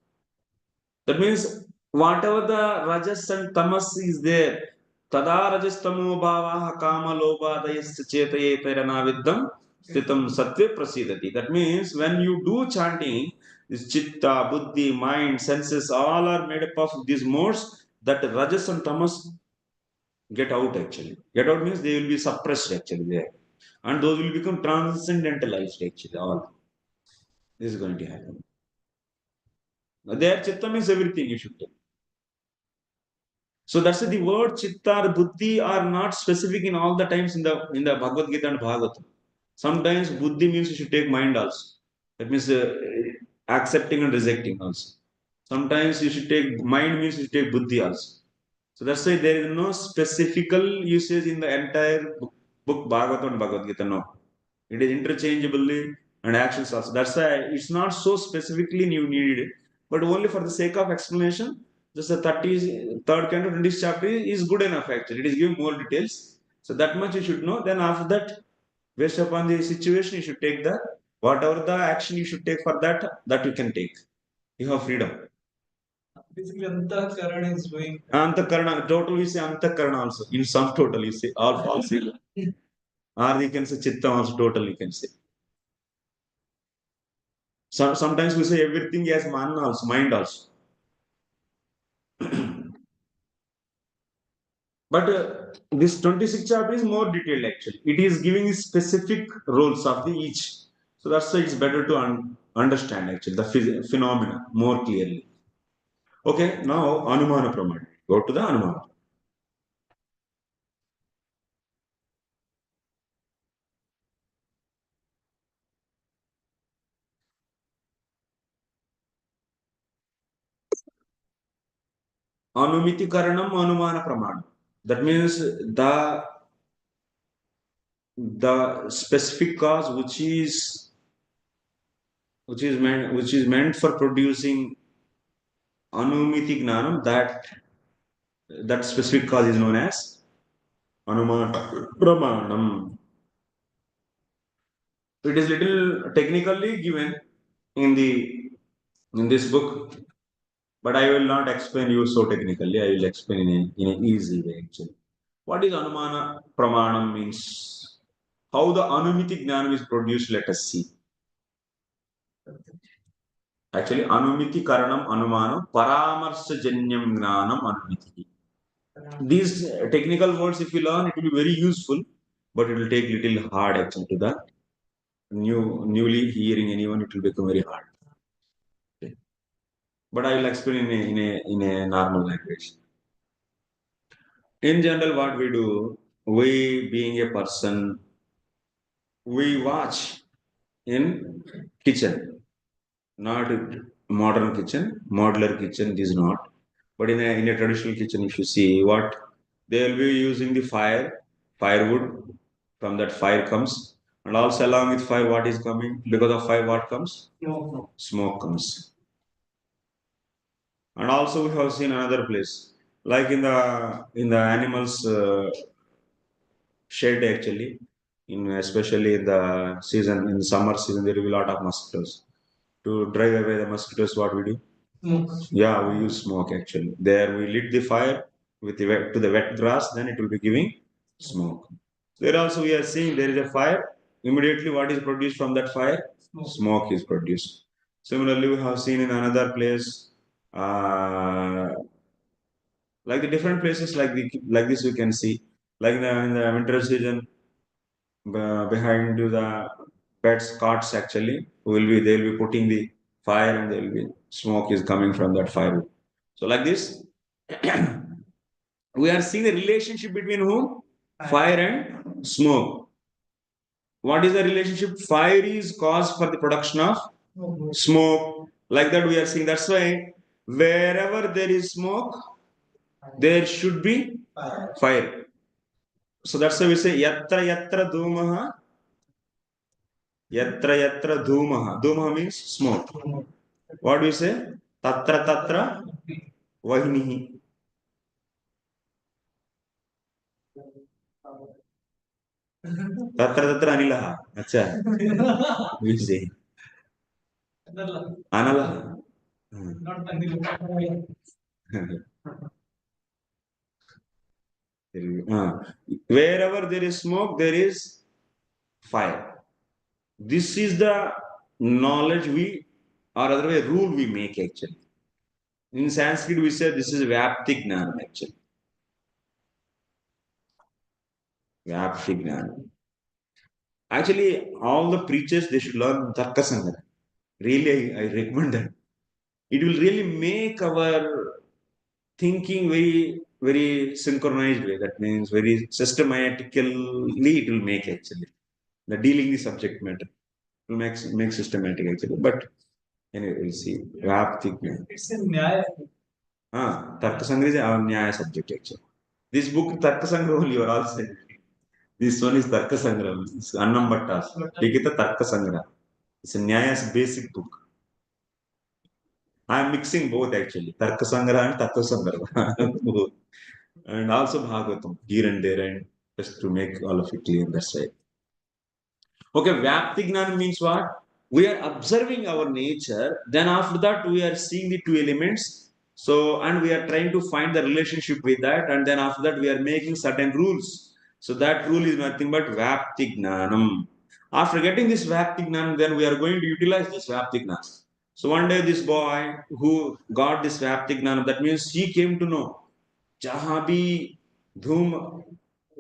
A: That means whatever the rajas and tamas is there, tada rajas tamo bhavaha kama lobhadayasya chetayetara viddam stitam satve prasidati. That means when you do chanting, this chitta, buddhi, mind, senses, all are made up of these modes that rajas and tamas get out actually. Get out means they will be suppressed actually there. And those will become transcendentalized actually. All this is going to happen. Their chitta means everything you should take. So that's why the word chitta or buddhi are not specific in all the times in the Bhagavad Gita and Bhagavatam. Sometimes buddhi means you should take mind also. That means accepting and rejecting also. Sometimes you should take mind means you should take buddhi also. So that's why there is no specifical usage in the entire book Bhagavatam and Bhagavad Gita. No, it is interchangeably and actions also. That's why it's not so specifically you need it, but only for the sake of explanation. Just the 33rd canto, 20th chapter is good enough actually. It is giving more details. So that much you should know. Then after that, based upon the situation, you should take the whatever the action you should take for that you can take. You have freedom.
B: Basically, Antakarana is doing.
A: Antakarana, total we say Antakarana also. In some total you say all false. Or you can say Chitta also total you can say. Sometimes we say everything as man also, mind also. But this 26th chapter is more detailed actually. It is giving specific roles of the each. So that's why it's better to understand actually the phenomena more clearly. Okay, now Anumana pramāṇam. Go to the Anumana. Anumiti karanam Anumana pramāṇam. That means the specific cause which is meant for producing Anumiti Gnanam, that specific cause is known as Anumana pramāṇam. It is little technically given in this book, but I will not explain you so technically. I will explain in an easy way actually. What is Anumana pramāṇam means? How the Anumiti Gnanam is produced, let us see. Actually, Anumiti Karanam Anumanam Paramarsajanyam Gnanam Anumiti. These technical words, if you learn, it will be very useful, but it will take little hard actually to the newly hearing anyone. It will become very hard. Okay. But I will explain in a normal language. In general, what we do, we being a person, we watch in kitchen, not modern kitchen, modular kitchen. This is not. But in a traditional kitchen, if you see what they will be using the firewood. From that fire comes, and also along with fire, what is coming? Because of fire, what comes? Smoke comes. And also we have seen another place, like in the animals shed actually, in especially in the season, in the summer season, there will be a lot of mosquitoes. To drive away the mosquitoes, what we do? Smoke. Yeah, we use smoke actually. There we lit the fire with the wet grass, then it will be giving smoke. There also we are seeing there is a fire. Immediately, what is produced from that fire? Smoke is produced. Similarly, we have seen in another place, uh, like the different places like this we can see, like in the winter season, behind the pets carts actually they'll be putting the fire and there will be smoke is coming from that fire. So like this, we are seeing the relationship between whom? Fire and smoke. What is the relationship? Fire is cause for the production of smoke. Like that we are seeing. That's why wherever there is smoke, there should be fire. So that's why we say yatra yatra dhumaha. Yatra yatra dhumaha. Dhumaha means smoke. What do you say? Tatra tatra vahinihi. Tatra tatra anilaha. Acha. We say. Analaha. Not anilaha. Wherever there is smoke, there is fire. This is the knowledge or otherwise rule we make actually. In Sanskrit, we say this is Vyapti Gnanam actually. Vyapti Gnanam. Actually, all the preachers, they should learn Tarka Sangha. Really, I recommend that. It will really make our thinking very, very synchronized way. That means very systematically it will make actually. The dealing the subject matter. It will make systematic actually. But anyway, we'll see. Vyapti Gnanam. It's a Nyaya. Tarka Sangra is our Nyaya subject actually. This book, Tarka Sangra only, you are all saying. This one is Tarka Sangra. It's Annam Bhattas. Likita Tarka Sangra. It's a Nyaya's basic book. I am mixing both actually. Tarka Sangra and Tattva Sangra. And also Bhagavatam, here and there, and just to make all of it clear, that's right. Okay, Vyapti Gnana means what? We are observing our nature, then after that we are seeing the two elements. So, and we are trying to find the relationship with that, and then after that we are making certain rules. So that rule is nothing but Vyapti Gnanam. After getting this Vyapti Gnanam, then we are going to utilize this Vyapti Gnanam. So one day this boy who got this Vyapti Gnanam, that means he came to know, जहां भी धूम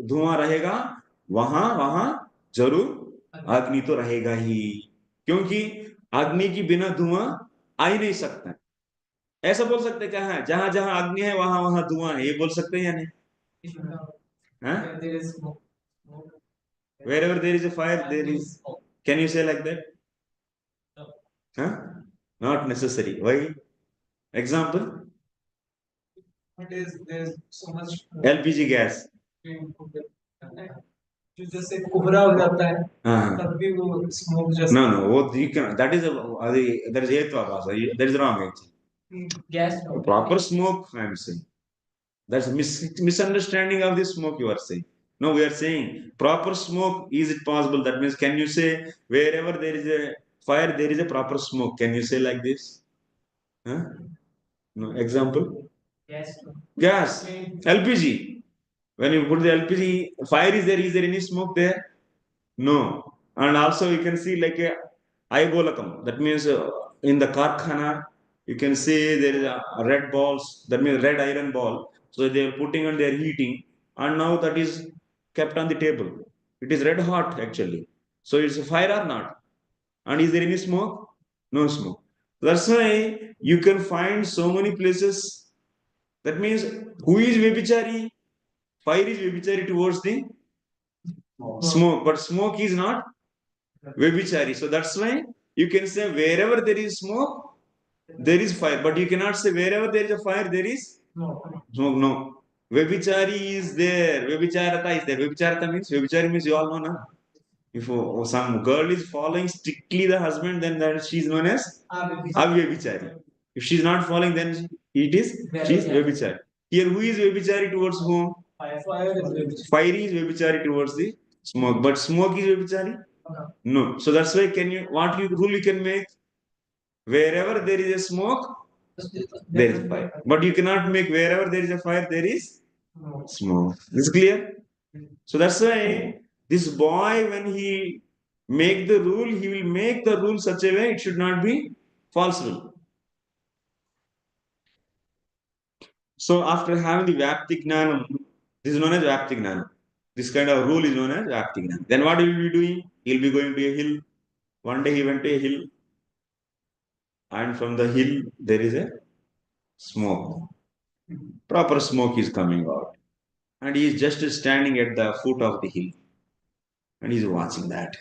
A: धुआं रहेगा वहां वहां जरूर अग्नि तो रहेगा ही, क्योंकि अग्नि के बिना धुआं आ ही नहीं सकता। ऐसा बोल सकते क्या है, जहां जहां अग्नि है वहां वहां धुआं है, ये बोल सकते हैं या नहीं? हाँ? Wherever there is a fire, there is. Can you say like that? Huh? Not necessary. Why? Example? There's so much LPG gas. जैसे कोहरा हो जाता है, तब भी वो smoke just. No, वो that is a that is हेतु आभास. That is wrong actually.
B: gas.
A: Proper smoke, I am saying. That's a misunderstanding of the smoke you are saying. No, we are saying proper smoke. Is it possible? That means, can you say wherever there is a fire, there is a proper smoke? Can you say like this? Huh? No. Example?
B: Gas.
A: Gas. LPG. When you put the LPG, fire is there. Is there any smoke there? No. And also you can see like a Aigolakam. That means in the Karkhana, you can see there is a red balls. That means red iron ball. So they are putting and they are heating. And now that is kept on the table. It is red hot actually. So it's a fire or not? And is there any smoke? No smoke. That's why you can find so many places. That means who is Vibhichari? Fire is Vibhichari towards the smoke. But smoke is not Vibhichari. So that's why you can say wherever there is smoke, there is fire. But you cannot say wherever there is a fire, there is smoke. No. Vibhichari is there. Vibhicharata is there. Vibhichari means you all know now. If some girl is following strictly the husband, then that she is known as Avyavichari. If she is not following, then it is she is Vibhichari. Here, who is Vibhichari towards whom? Fire is Vibhichari towards the smoke. But smoke is Vibhichari? No. So that's why what rule you can make? Wherever there is a smoke, there is fire. But you cannot make wherever there is a fire, there is smoke. This is clear? So that's why this boy, when he make the rule, he will make the rule such a way it should not be false rule. So after having the Vyapti Gnanam, this is known as Vyapti Gnanam. This kind of rule is known as Vyapti Gnanam. Then what he will be doing? He will be going to a hill. One day he went to a hill, and from the hill there is a smoke. Proper smoke is coming out. And he is just standing at the foot of the hill. And he is watching that.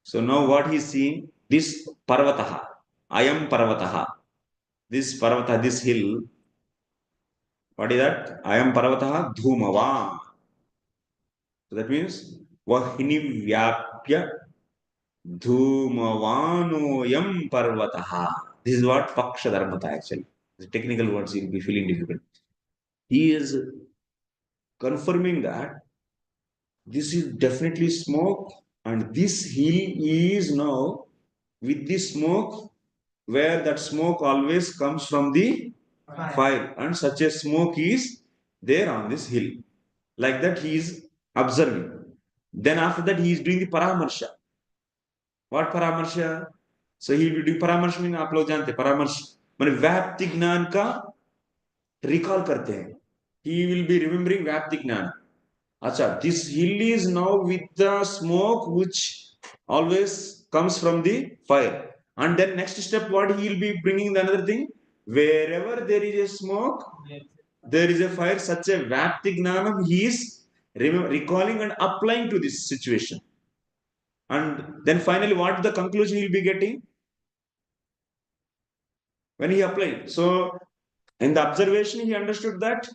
A: So now what he is seeing, this Parvataha, I am Parvataha. This Parvata, this hill, what is that? I am Parvataha Dhumava. So that means Vahini Vyapya Dhumavanoyam Parvataha. This is what Paksha Dharmata actually. The technical words you will be feeling difficult. He is confirming that this is definitely smoke, and this hill is now with the smoke, where that smoke always comes from the fire, and such a smoke is there on this hill. Like that he is observing. Then after that he is doing the paramarsha. What paramarsha? So he will do paramarsha means आप लोग जानते परामर्श माने व्याप्ति ज्ञान का recall करते हैं. He will be remembering व्याप्ति ज्ञान. Acha, this hill is now with the smoke which always comes from the fire. And then next step, what he will be bringing the another thing? Wherever there is a smoke, there is a fire. Such a Vyapti Gnanam he is recalling and applying to this situation. And then finally, what the conclusion he will be getting? When he applied. So, in the observation, he understood that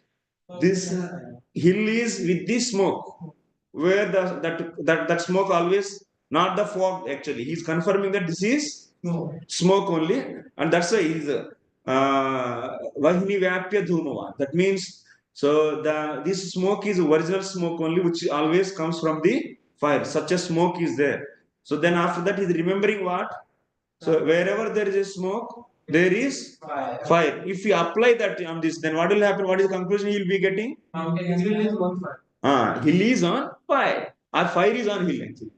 A: this hill is with the smoke, where that smoke always, not the fog actually. He's confirming that this is smoke only, and that's why he's Vahini Vyapya Dhumava. That means so this smoke is original smoke only, which always comes from the fire. Such a smoke is there. So then after that he's remembering what? So wherever there is a smoke, there is fire. If you apply that on this, then what will happen? What is the conclusion you will be getting?
B: Hill is on fire.
A: Hill is on fire. Or fire is on hill actually.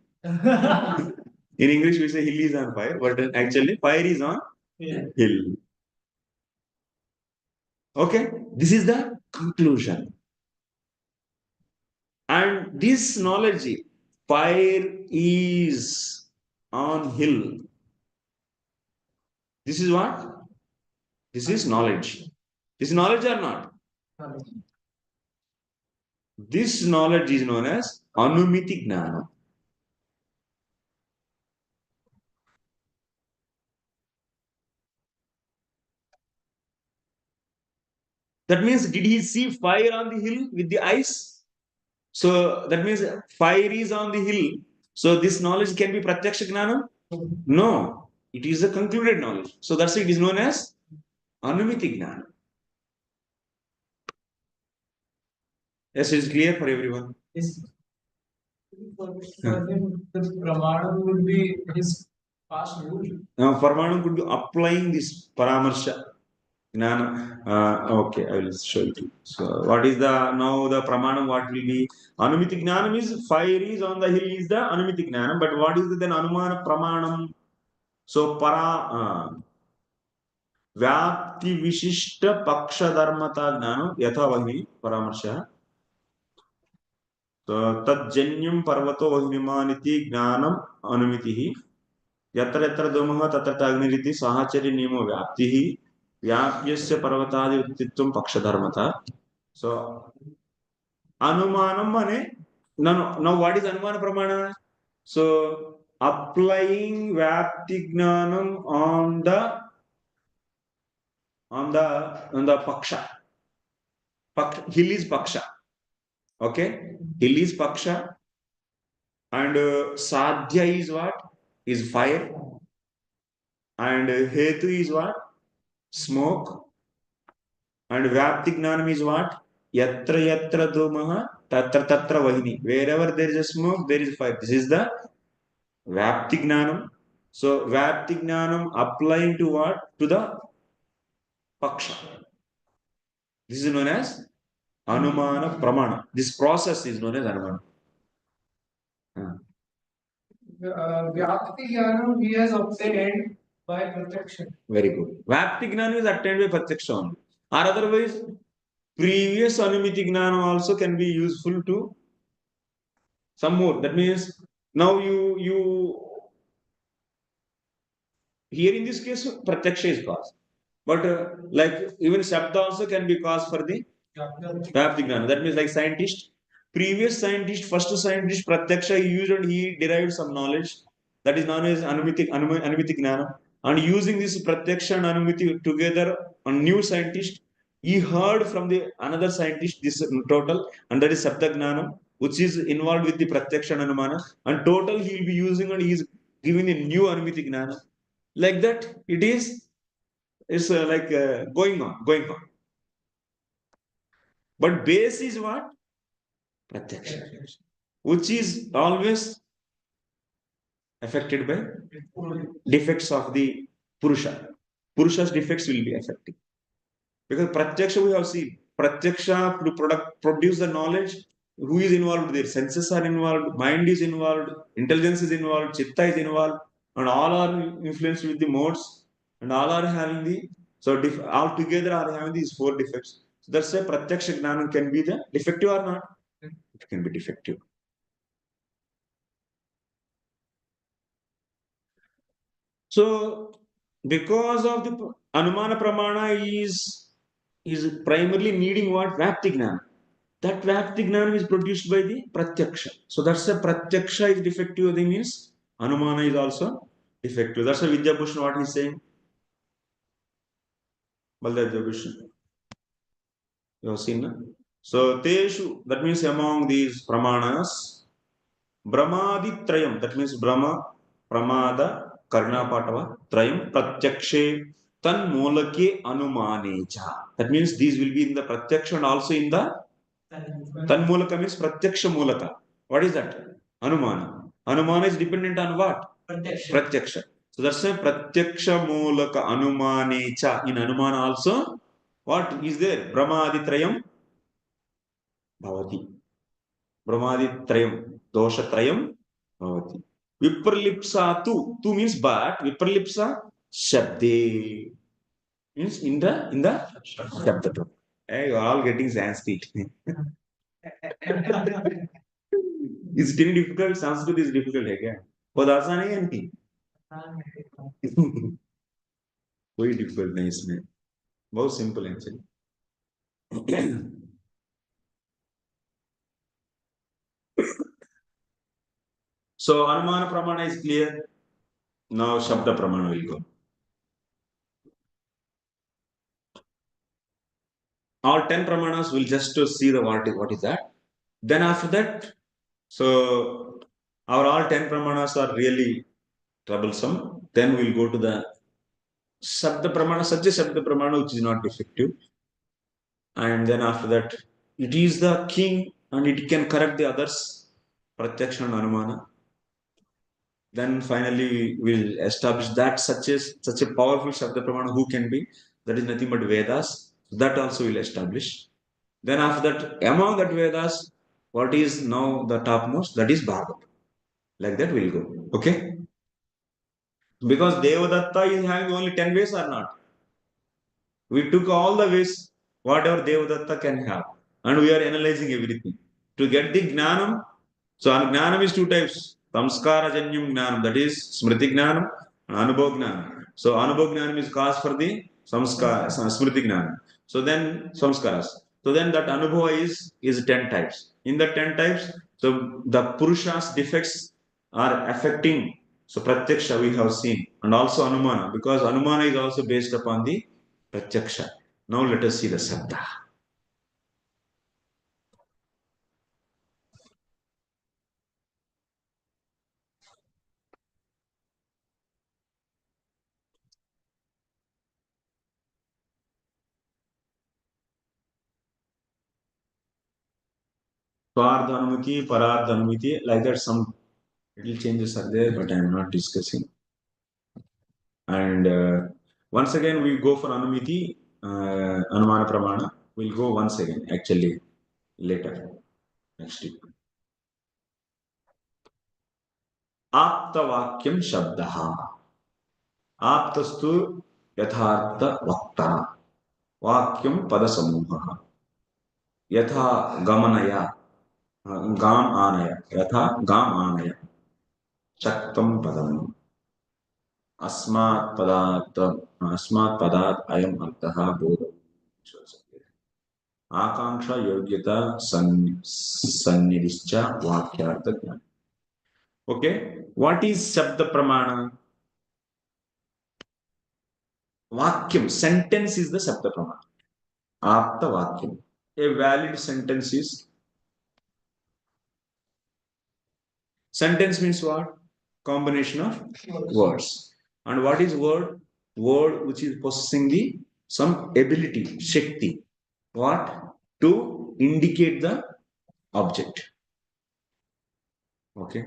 A: In English we say hill is on fire, but actually fire is on hill. Okay, this is the conclusion. And this knowledge, fire is on hill. This is what? This is knowledge. This is knowledge or not? This knowledge is known as Anumiti Gnana. That means, did he see fire on the hill with the eyes? So that means fire is on the hill. So this knowledge can be Pratyaksha Gnana? No. It is a concluded knowledge. So that's why it is known as Anumiti Gnana. Yes, it's clear for everyone.
B: Yes. For him, the pramāṇam would be his past rule.
A: Now, pramāṇam could be applying this paramarsha. Gnana. Okay, I will show you. So, what is the now the pramāṇam? What will be? Anumiti Gnanam is fire is on the hill is the Anumiti Gnanam. But what is the then Anumana pramāṇam? So, व्याप्ति विशिष्ट पक्ष धर्मता ज्ञान यथा वही परामर्श तज्जन्यम पर्वतो वह्निमानिति ज्ञानम अनुमिति यत्र यत्र धूमः तत्र तत्र अग्निरिति साहचर्य नियमो व्याप्तिः व्याप्यस्य पर्वतादि उत्तित्वं पक्षधर्मता सो अनुमानम माने now what is anumana pramana so applying vyapti gnanam on the paksha hill is paksha okay hill is paksha and sadhya is what is fire and hetu is what smoke and vyapti gnanam is what yatra yatra dhumah tatra tatra vahini wherever there is a smoke there is fire this is the vyapti gnanam so vyapti gnanam applying to what to the paksha this is known as Anumana pramana. This process is known as Anumana.
B: Vyapti Jnanam he has obtained by Pratyaksa.
A: Very good. Vyapti Jnana is attained by Pratyaksa only. Or otherwise, previous Anumiti Jnana also can be useful to some more. That means now you here in this case Pratyaksha is cause. But like even Sabda also can be cause for the Vyapti Jnana. That means like scientist, previous scientist, first scientist Pratyaksha he used and he derived some knowledge that is known as Anumiti Jnana. And using this Pratyaksha and Anumiti together, a new scientist, he heard from the another scientist this total, and that is Sabda Jnanam, which is involved with the Pratyaksha and Anumana. And total he will be using and he is giving a new Anumiti Jnana. Like that, it is going on. But base is what? Pratyaksha, which is always affected by defects of the Purusha. Purusha's defects will be affected. Because Pratyaksha we have seen. Pratyaksha to produce the knowledge, who is involved there? Senses are involved, mind is involved, intelligence is involved, chitta is involved, and all are influenced with the modes, and all are having the, so all together are having these four defects. So that's why Pratyaksha Gnana can be the defective or not? It can be defective. So, because of the Anumana Pramana is primarily needing what? Vyapti Gnana. That Vyapti Gnana is produced by the Pratyaksha. So, that's why Pratyaksha is defective, that means Anumana is also defective. That's why Vidya Bhushan what he's saying. Baldev Bhushan. You have seen, no? So, Teshu, that means among these Pramanas, Brahmadi Trayam, that means Brahma, Pramada, Karnapatava, Trayam, Pratyakshe, Tan Molake Anumanecha. That means these will be in the Pratyaksha and also in the Tan Molaka means Pratyaksha Molaka. What is that? Anumana. Anumana is dependent on what? Pratyaksha. So that's why Pratyaksha Molaka Anumanecha. In Anumana also, what is there? Brahmaditrayam Bhavati. Brahmaditrayam, Doshatrayam Bhavati. Vipralipsa tu means but, Vipralipsa Shabde means in the Shabda. Hey, you are all getting Sanskrit. Is it any difficult? Sanskrit is difficult, है क्या? बहुत आसान है इनकी? कोई difficult नहीं इसमें. बहुत simple है actually. So Anumana Pramana is clear. Now Shabda Pramana will go. All 10 Pramanas will just to see the what is that. Then after that, so our all 10 Pramanas are really troublesome. Then we'll go to the sabda pramana, such a sabda pramana which is not defective. And then after that, it is the king and it can correct the others, Pratyaksha and Anumana. Then finally we'll establish that such a powerful Shabda Pramana who can be, that is nothing but Vedas. That also will establish. Then after that, among that Vedas, what is now the topmost? That is Bhagavad. Like that we'll go. Okay? Because Devadatta is having only 10 ways or not. We took all the ways, whatever Devadatta can have, and we are analyzing everything. To get the Gnanam, so Gnanam is two types. Samskara Janyam Gnanam, that is Smriti Gnanam and Anubhav Gnanam. So Anubhav Gnanam is cause for the Samskara, Smriti Gnanam. So then Samskaras. So then that Anubhava is 10 types. In the 10 types, so the Purusha's defects are affecting. So Pratyaksha we have seen, and also Anumana, because Anumana is also based upon the Pratyaksha. Now let us see the Sabda. Swardhanumiti, Paradhanumiti, like that some little changes are there, but I am not discussing. And once again, we go for Anumiti, Anumana Pramana. We'll go once again, actually, later, next week. Aptavakyam Shabdaha. Aptastu Yathartha Vakta. Vakyam Padasamuha. Yatha Gamanaya. Gam Anaya. Yatha Gam Anaya. Chaktam Padam. अस्मात् पदात् अयम् अर्थः बोध आकांक्षा योग्यता सन्निधिश्च वाक्यार्थ ज्ञान. Okay, what is sabda pramana? Vakyam, sentence is the sabda pramana. Apta vakyam, a valid sentence is. Sentence means what? Combination of words. And what is word? Word which is possessing the some ability, shakti. What? To indicate the object. Okay.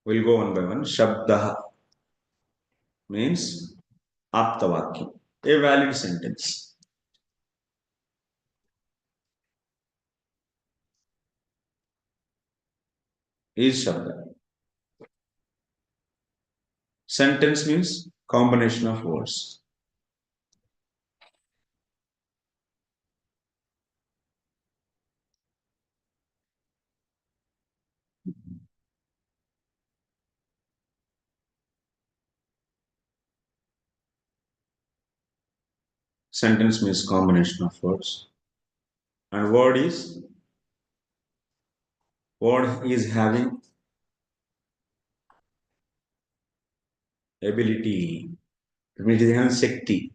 A: We'll go one by one. Shabda means aptavakyam, a valid sentence. Is Shabda. Sentence means combination of words. Sentence means combination of words. And word is having ability. It means it is having shakti.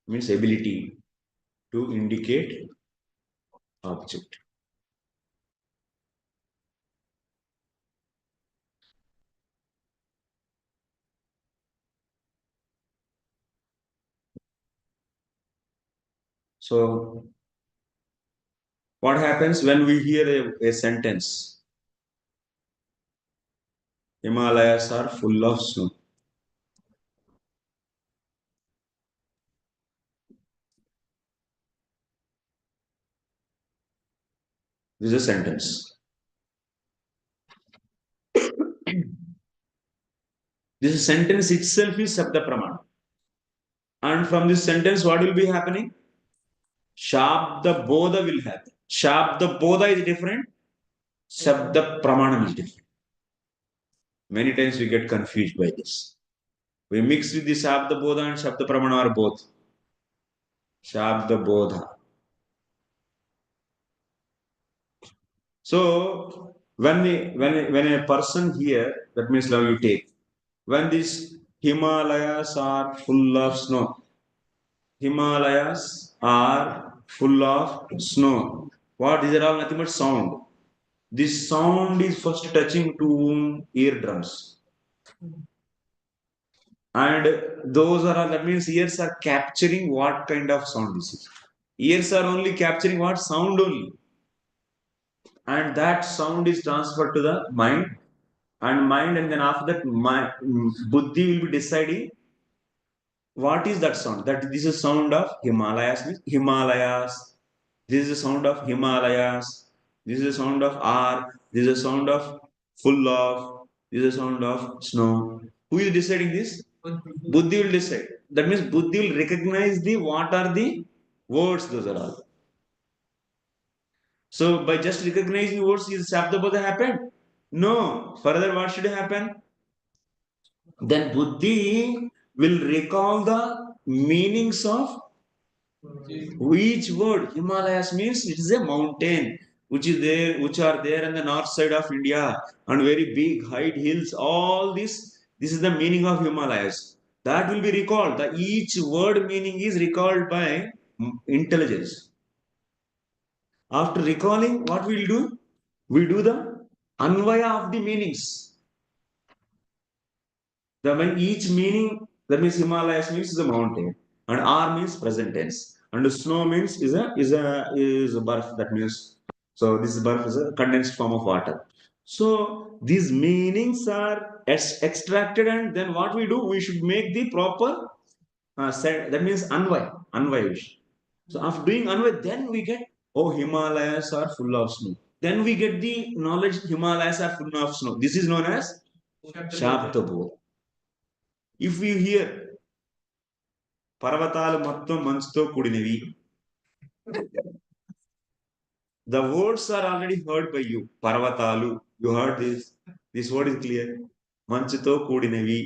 A: It means ability to indicate object. So, what happens when we hear a sentence? Himalayas are full of snow. This is a sentence. This sentence itself is Sabda Pramana. And from this sentence, what will be happening? Shabda Bodha will happen. Shabda Bodha is different. Sabda Pramanam is different. Many times we get confused by this. We mix with the Shabda Bodha and Shabda Pramana are both. Shabda Bodha. So, when a person here, that means now you take, when these Himalayas are full of snow, Himalayas are full of snow. What? These are all nothing but sound. This sound is first touching to eardrums. And those are all, that means ears are capturing what kind of sound this is. Ears are only capturing what sound only. And that sound is transferred to the mind. And then after that, my buddhi will be deciding what is that sound. That this is sound of Himalayas, means Himalayas. This is the sound of Himalayas. This is the sound of R. This is the sound of full of. This is the sound of snow. Who is deciding this? Buddhi will decide. That means Buddhi will recognize the what are the words, those are all. So by just recognizing words, is Sabda Bodha happened? No. Further, what should happen? Then Buddhi will recall the meanings of each word. Himalayas means it is a mountain which is there, which are there on the north side of India, and very big height hills. All this is the meaning of Himalayas. That will be recalled. The each word meaning is recalled by intelligence. After recalling, what we'll do? We do the anvaya of the meanings. The when each meaning, that means Himalayas means is a mountain, and R means present tense, and snow means is a barf. That means, so this barf is a condensed form of water. So these meanings are extracted, and then what we do? We should make the proper set. That means anvay. So after doing anvay, then we get, oh, Himalayas are full of snow. Then we get the knowledge Himalayas are full of snow. This is known as Shabda. If we hear పర్వతాలు మొత్తం మంచుతో కూడినవి, the words are already heard by you. పర్వతాలు, you heard this. This word is clear. మంచుతో కూడినవి.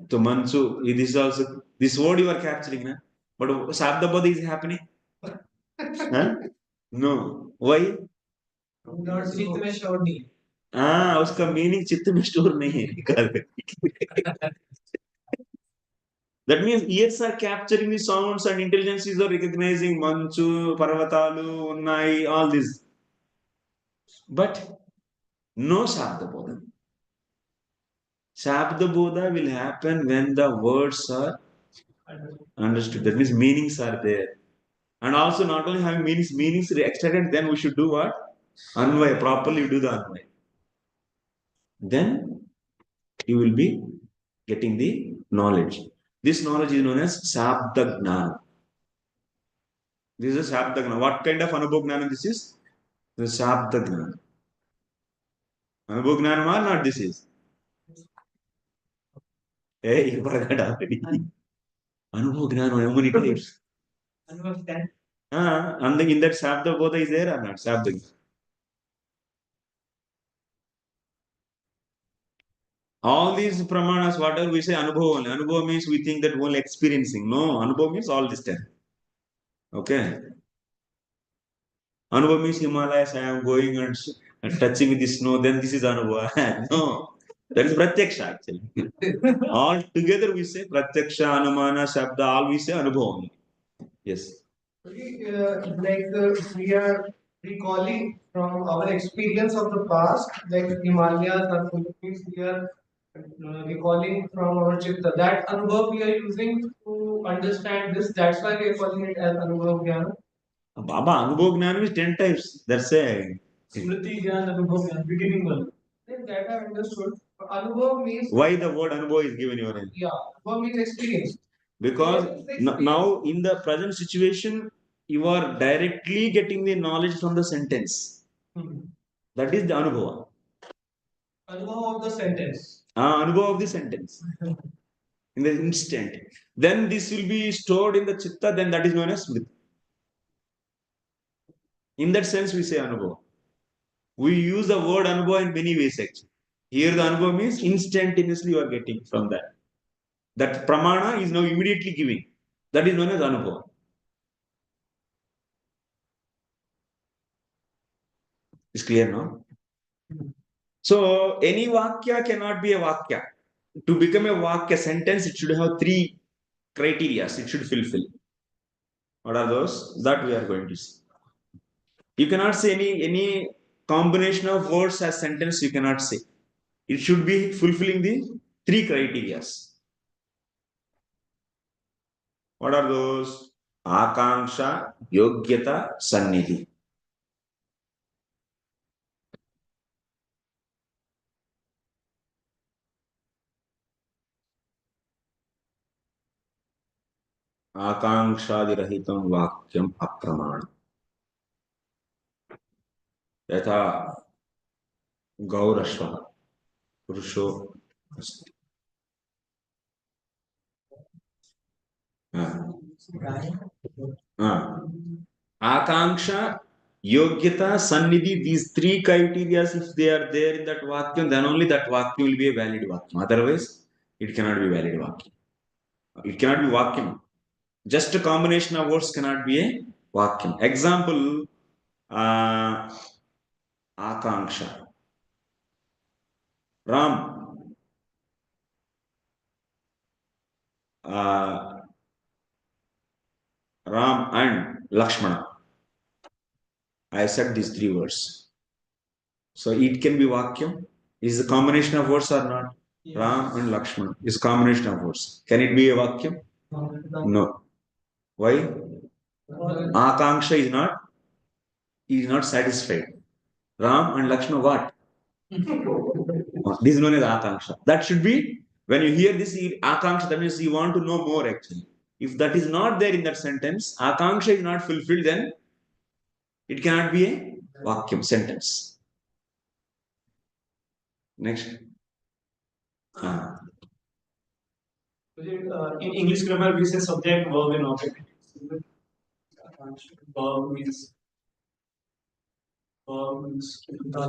A: To manchu, this is also, this word you are capturing, na? But Sabda Bodhi is happening. No. Why? चित्त में store नहीं. उसका meaning चित्त में store नहीं है. That means ears are capturing the sounds and intelligences are recognizing manchu, parvatalu, unnai, all this. But no Shabda Bodha. Shabda Bodha will happen when the words are understood. That means meanings are there. And also not only having meanings extracted, then we should do what? Anvay, properly do the Anvay. Then you will be getting the knowledge. This knowledge is known as Sabda Gnana. This is Sabda Gnana. What kind of Anubhav Gnana this is? The Sabda Gnana. Anubhav Gnana or not this is? Hey, you forgot already. Anubhav Gnana, how many types? Anubhav 10. And in that Sabda Bodha is there or not? Sabda Gnana. All these pramanas, whatever we say, Anubhav only. Anubhav means we think that only experiencing. No, Anubhav means all this time. Okay. Anubhav means Himalayas, I am going and touching with the snow, then this is Anubhav. No, that is Pratyaksha actually. All together we say Pratyaksha, Anumana, Sabda, all we say Anubhav only. Yes.
B: We are recalling from our experience of the past, like Himalayas or Philippines, we are recalling from our chitta. That anubhav we are using to understand this. That's why we are calling it as anubhav jnana.
A: Baba, Anubhav Gnana is 10 types. That's a
B: Smriti Jnana, Anubhav Jnana, beginning one. Then that I understood. Anubhav means.
A: Why the word Anubhav is given your name?
B: Yeah, Anubhav means experience.
A: Because now in the present situation, you are directly getting the knowledge from the sentence. That is the Anubhava.
B: Anubhav of the sentence.
A: Anubhava of the sentence. In the instant. Then this will be stored in the chitta, then that is known as smriti. In that sense, we say Anubhava. We use the word Anubhava in many ways actually. Here the Anubhava means instantaneously you are getting from that. That pramana is now immediately giving. That is known as Anubhava. It's clear now? So any vakya cannot be a vakya. To become a vakya sentence, it should have 3 criteria. It should fulfill. What are those? That we are going to see. You cannot say any combination of words as sentence. You cannot say. It should be fulfilling the three criteria. What are those? Akanksha, Yogyata, Sannidhi. आकांक्षादिरहितं वाक्यम अप्रमाण यथा गौरश्वः पुरुषो अस्ति आकांक्षा योग्यता sannidhi, these three criteria, if they are there in that vakyam, then only that vakyam will be a valid vakyam, otherwise it cannot be valid vakyam. It cannot be vakyam. Just a combination of words cannot be a vakyam. Example, akanksha, Ram, Ram and Lakshmana. I said these three words. So it can be vakyam. Is a combination of words or not? Yes. Ram and Lakshmana is a combination of words. Can it be a vakyam? No. Why? Akanksha is not satisfied. Ram and Lakshmana what? This is known as akanksha. That should be, when you hear this akanksha, that means you want to know more actually. If that is not there in that sentence, akanksha is not fulfilled, then it cannot be a vakyam sentence. Next.
B: In English grammar, we say subject, verb, and object. Verb means.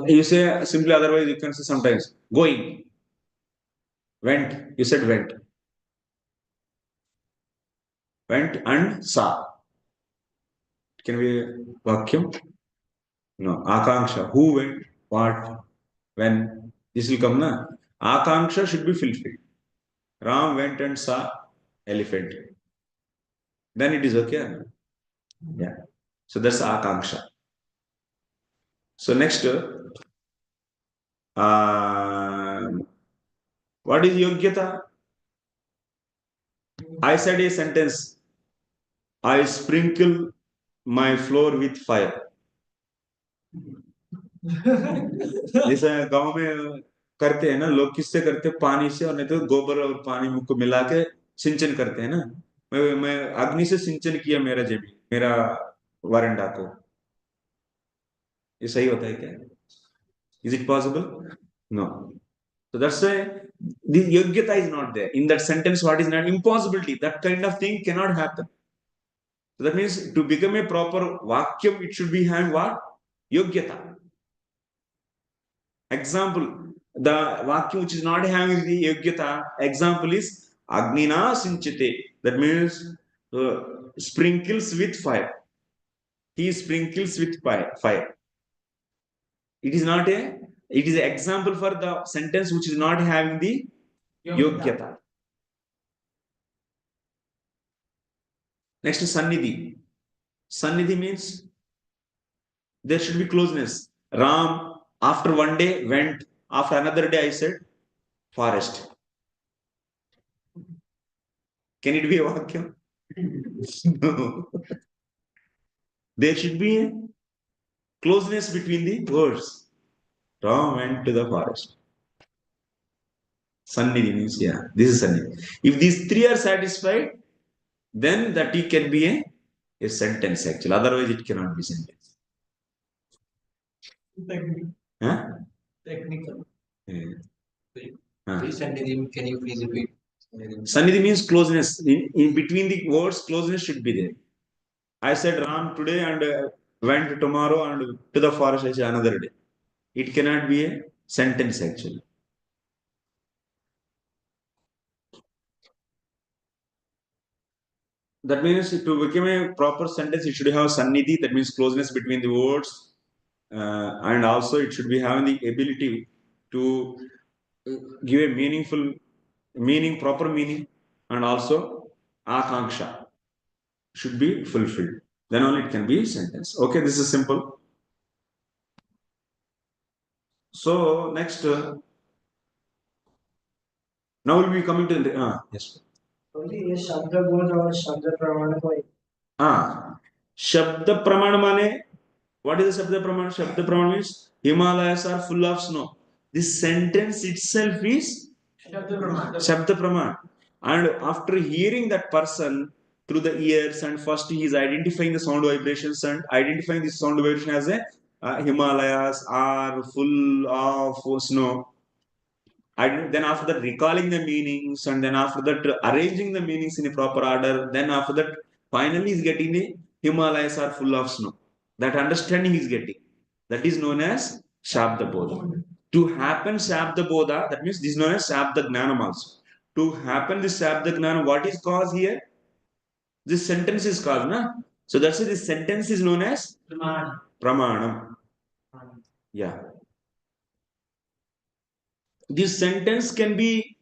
A: You say simply, otherwise you can say sometimes going, went. You said went, and saw. It can be a vacuum. No, akanksha. Who went? What? When? This will come na. Akanksha should be fulfilled. Ram went and saw elephant. Then it is okay. Yeah. So that's akanksha. So next, what is yogyata? I said a sentence. I sprinkle my floor with fire. जैसे गांव में करते हैं ना लोग, किससे करते हैं? पानी से, और नहीं तो गोबर और पानी को मिला के सिंचन करते हैं ना। मैं अग्नि से सिंचन किया मेरा जमीन, मेरा वरांडा को। ये सही होता है क्या? Is it possible? No. So that's why the yogyata is not there in that sentence. What is not? Impossibility. That kind of thing cannot happen. So that means to become a proper vakyam, it should be having what? Yogyata. Example, the vakyam which is not having the yogyata, example is agnina sinchite. That means sprinkles with fire. He sprinkles with fire. It is not a, it is an example for the sentence which is not having the yogyata. Next is sannidhi. Sannidhi means there should be closeness. Ram, after one day, went. After another day, I said, forest. Can it be a vakyam? No. There should be a closeness between the words. Ram went to the forest. Sannidhi means, yeah, this is sannidhi. If these three are satisfied, then that it can be a sentence actually. Otherwise, it cannot be sentence.
B: Technical.
A: Huh?
B: Technical.
A: Yeah.
B: Sannidhi, can you please repeat?
A: Sannidhi means closeness. In between the words, closeness should be there. I said Ram today and went tomorrow and to the forest I said another day. It cannot be a sentence actually. That means to become a proper sentence, it should have sannidhi, that means closeness between the words, and also it should be having the ability to give a meaningful meaning, proper meaning, and also akanksha should be fulfilled. Then only it can be a sentence. Okay, this is simple. So next, Now we'll be coming to the yes.
B: Only ये शब्द बोध और शब्द प्रमाण को
A: Shabda pramana mane. What is the Shabda pramana? Shabda pramana means Himalayas are full of snow. This sentence itself is Shabda pramana. And after hearing that person through the ears, and first he is identifying the sound vibrations and identifying this sound vibration as a Himalayas are full of snow. Then after that recalling the meanings, and then after that arranging the meanings in a proper order, then after that finally is getting the Himalayas are full of snow. That understanding is getting. That is known as Shabda Bodha. To happen Shabda Bodha, that means this is known as Shabda Gnanam also. To happen this Shabda Gnanam, what is cause here? This sentence is cause, na? So that's why this sentence is known as Pramāṇam. Yeah. This sentence can be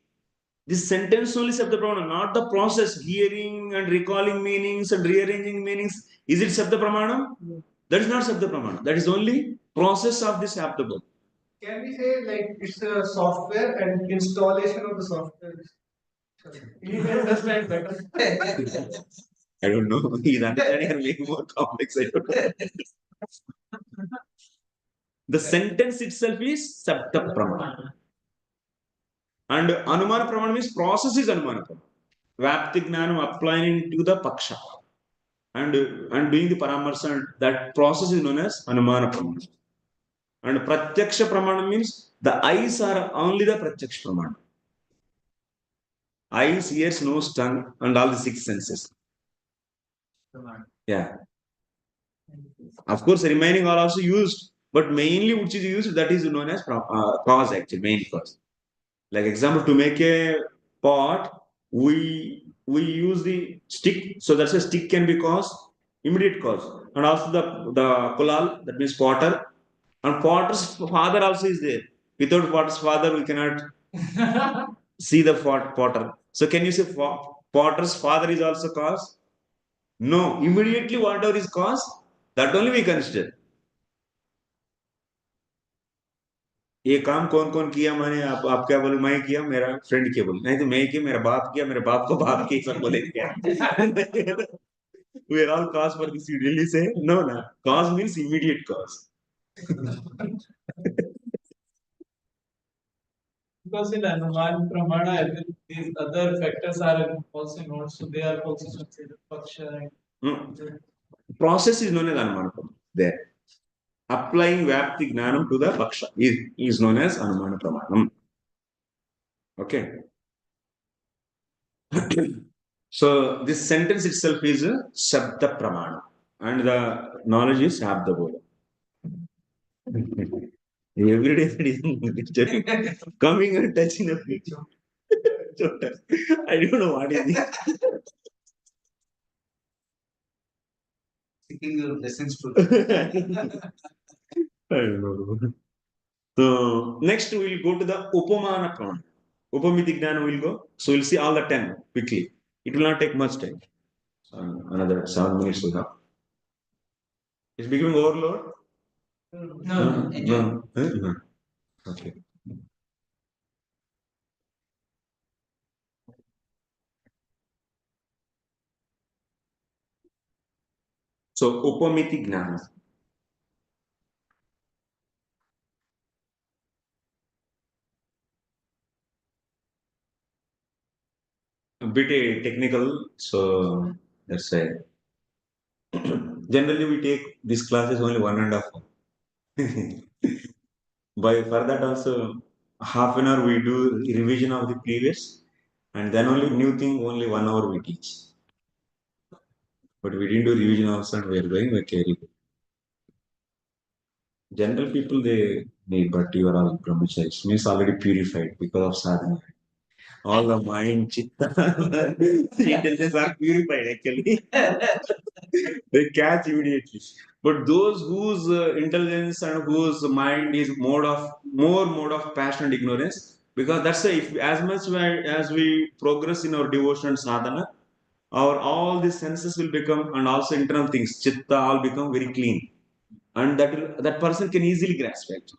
A: this sentence only Sabda Pramana, not the process, hearing and recalling meanings and rearranging meanings. Is it Sabda Pramanam? No. That is not Sabda Pramana. That is only process of this Sabda.
B: Can we say like it's a software and installation of the software? You can understand better.
A: I don't know. He's understanding and making more complex. I don't know. The sentence itself is Sabda Pramana. And Anumana Pramana means process is Anumana Pramana. Vyapti Gnanam applying to the Paksha. And doing the Paramarsa, that process is known as Anumana Pramana. And Pratyaksha Pramana means the eyes are only the Pratyaksha Pramana. Eyes, ears, nose, tongue, and all the six senses. Yeah. Of course, remaining are also used, but mainly which is used, that is known as cause, actually, main cause. Like example, to make a pot, we use the stick, so that's a stick can be cause, immediate cause, and also the kulal, that means potter, and potter's father also is there. Without potter's father, we cannot see the potter. So can you say potter's father is also cause? No, immediately whatever is cause, that only we consider. ये काम कौन कौन किया मैंने आप क्या बोले मैं किया मेरा फ्रेंड किया बोले नहीं तो मैं किया मेरा बाप किया मेरे बाप को बाप की सब बोले क्या we are all cause for this you really say no no cause means immediate cause
B: Because in Anuman Pramana, these other factors are also known, so they are also considered Paksha.
A: Process is known as Anumana Pramana. There. Applying Vyapti Gnanam to the Paksha is known as Anumana Pramanam. Okay. So this sentence itself is a Sabda Pramana. And the knowledge is Sabda Bola. Every day it is coming and touching a picture. I don't know what is it. Seeking your blessings to I don't know. So next we will go to the upamana pramana. Upamiti Gnana will go. So we'll see all the 10 quickly. It will not take much time. Another 7 minutes will have. It's becoming overload? No. No. Okay. So upamiti Gnana. A bit technical, so that's why. Generally, we take these classes only 1.5 hours. By for that also, half an hour we do revision of the previous, and then only new thing only 1 hour we teach. But we didn't do revision also, and we are going with carry. General people they need, but you are all brahmacharis, means already purified because of sadhana. All the mind, chitta, intelligence are purified actually. They catch immediately. But those whose intelligence and whose mind is more mode of passion and ignorance, because that's why if as much as we progress in our devotion and sadhana, our all these senses will become and also internal things, chitta all become very clean, and that person can easily grasp it.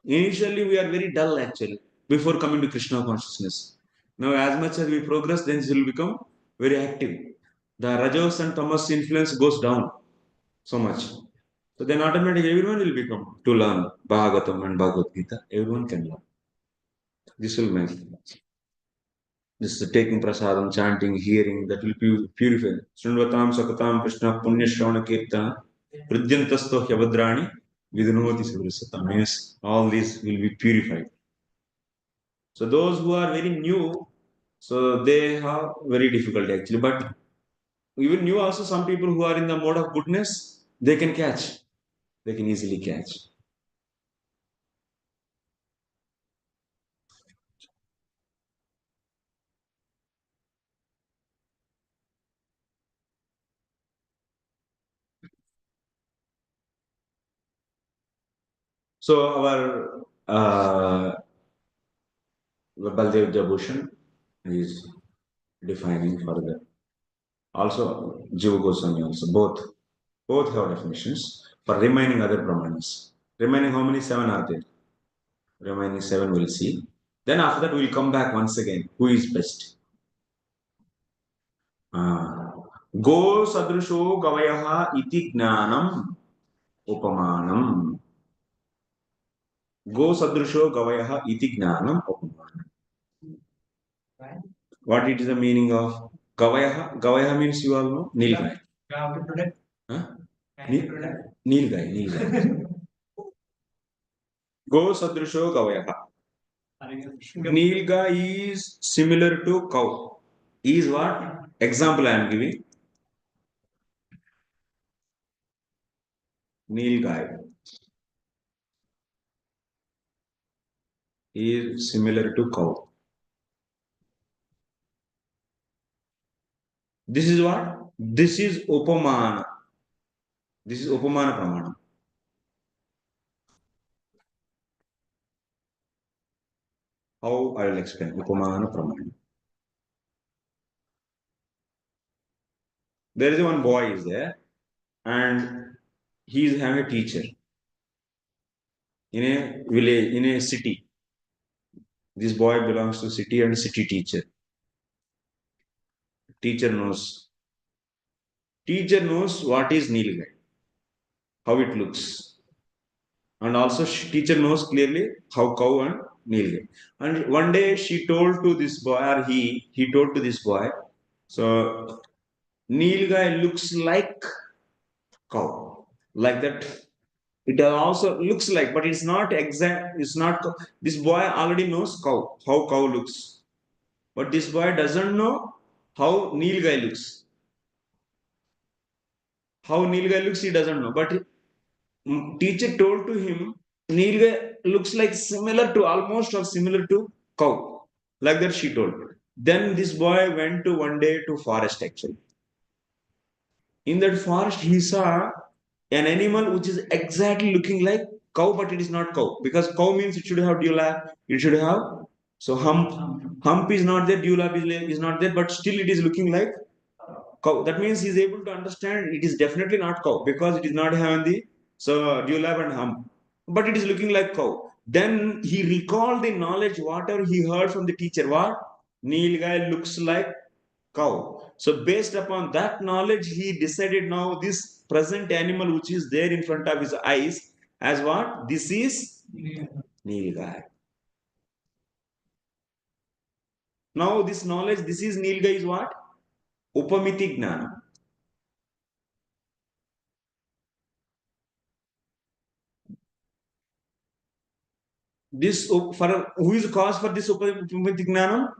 A: Initially, we are very dull actually before coming to Krishna consciousness. Now, as much as we progress, then it will become very active. The Rajas and Tamas influence goes down so much. So then automatically everyone will become to learn Bhagavatam and Bhagavad Gita. Everyone can learn. This will make this taking prasadam, chanting, hearing, that will purify. Srunvatam Sakatam Krishna Punya Shravana Kirtana Pridyantasto Hyavadrani Vidunoti Surisata means all these will be purified. So those who are very new, so they have very difficult actually. But even new also some people who are in the mode of goodness, they can catch. They can easily catch. So our Baldev Jabushan is defining further. Also, Jiva Goswami also. Both have definitions for remaining other brahmanas. Remaining how many? Seven are there. Remaining seven we'll see. Then after that we'll come back once again. Who is best? Go sadrusho gavayaha iti gnanam upamanam. Go sadrusho gavayaha iti gnanam upamanam. What it is the meaning of Gavayaha? Gavayaha means you all know Nilgai. Huh? Nilgai, Nilgai. Go Sadrisho Gavayaha. Nilgai is similar to cow. Is what? Example I am giving. Nilgai is similar to cow. This is what? This is upamana. This is upamana pramana. How I will explain upamana pramana. There is one boy is there, and he is having a teacher in a village, in a city. This boy belongs to city and city teacher. Teacher knows. Teacher knows what is Nilgai, how it looks. And also teacher knows clearly how cow and Nilgai. And one day she told to this boy, or he told to this boy, so Nilgai looks like cow. Like that. It also looks like, but it's not exact, it's not this boy already knows cow, how cow looks. But this boy doesn't know how Nilgai looks. How Nilgai looks, he doesn't know. But teacher told to him, Nilgai looks like similar to, almost or similar to cow. Like that she told. Then this boy went to one day to forest actually. In that forest, he saw an animal which is exactly looking like cow, but it is not cow. Because cow means it should have dewlap, it should have so hump. Hump is not there, dewlap is not there, but still it is looking like cow. That means he is able to understand it is definitely not cow because it is not having the so dewlap and hump, but it is looking like cow. Then he recalled the knowledge whatever he heard from the teacher. What Nilgai looks like cow. So based upon that knowledge, he decided now this present animal which is there in front of his eyes as what? This is Nilgai. Now this knowledge, this is Nilgai is what? Upamiti Gnana. This for who is the cause for this Upamiti Gnana?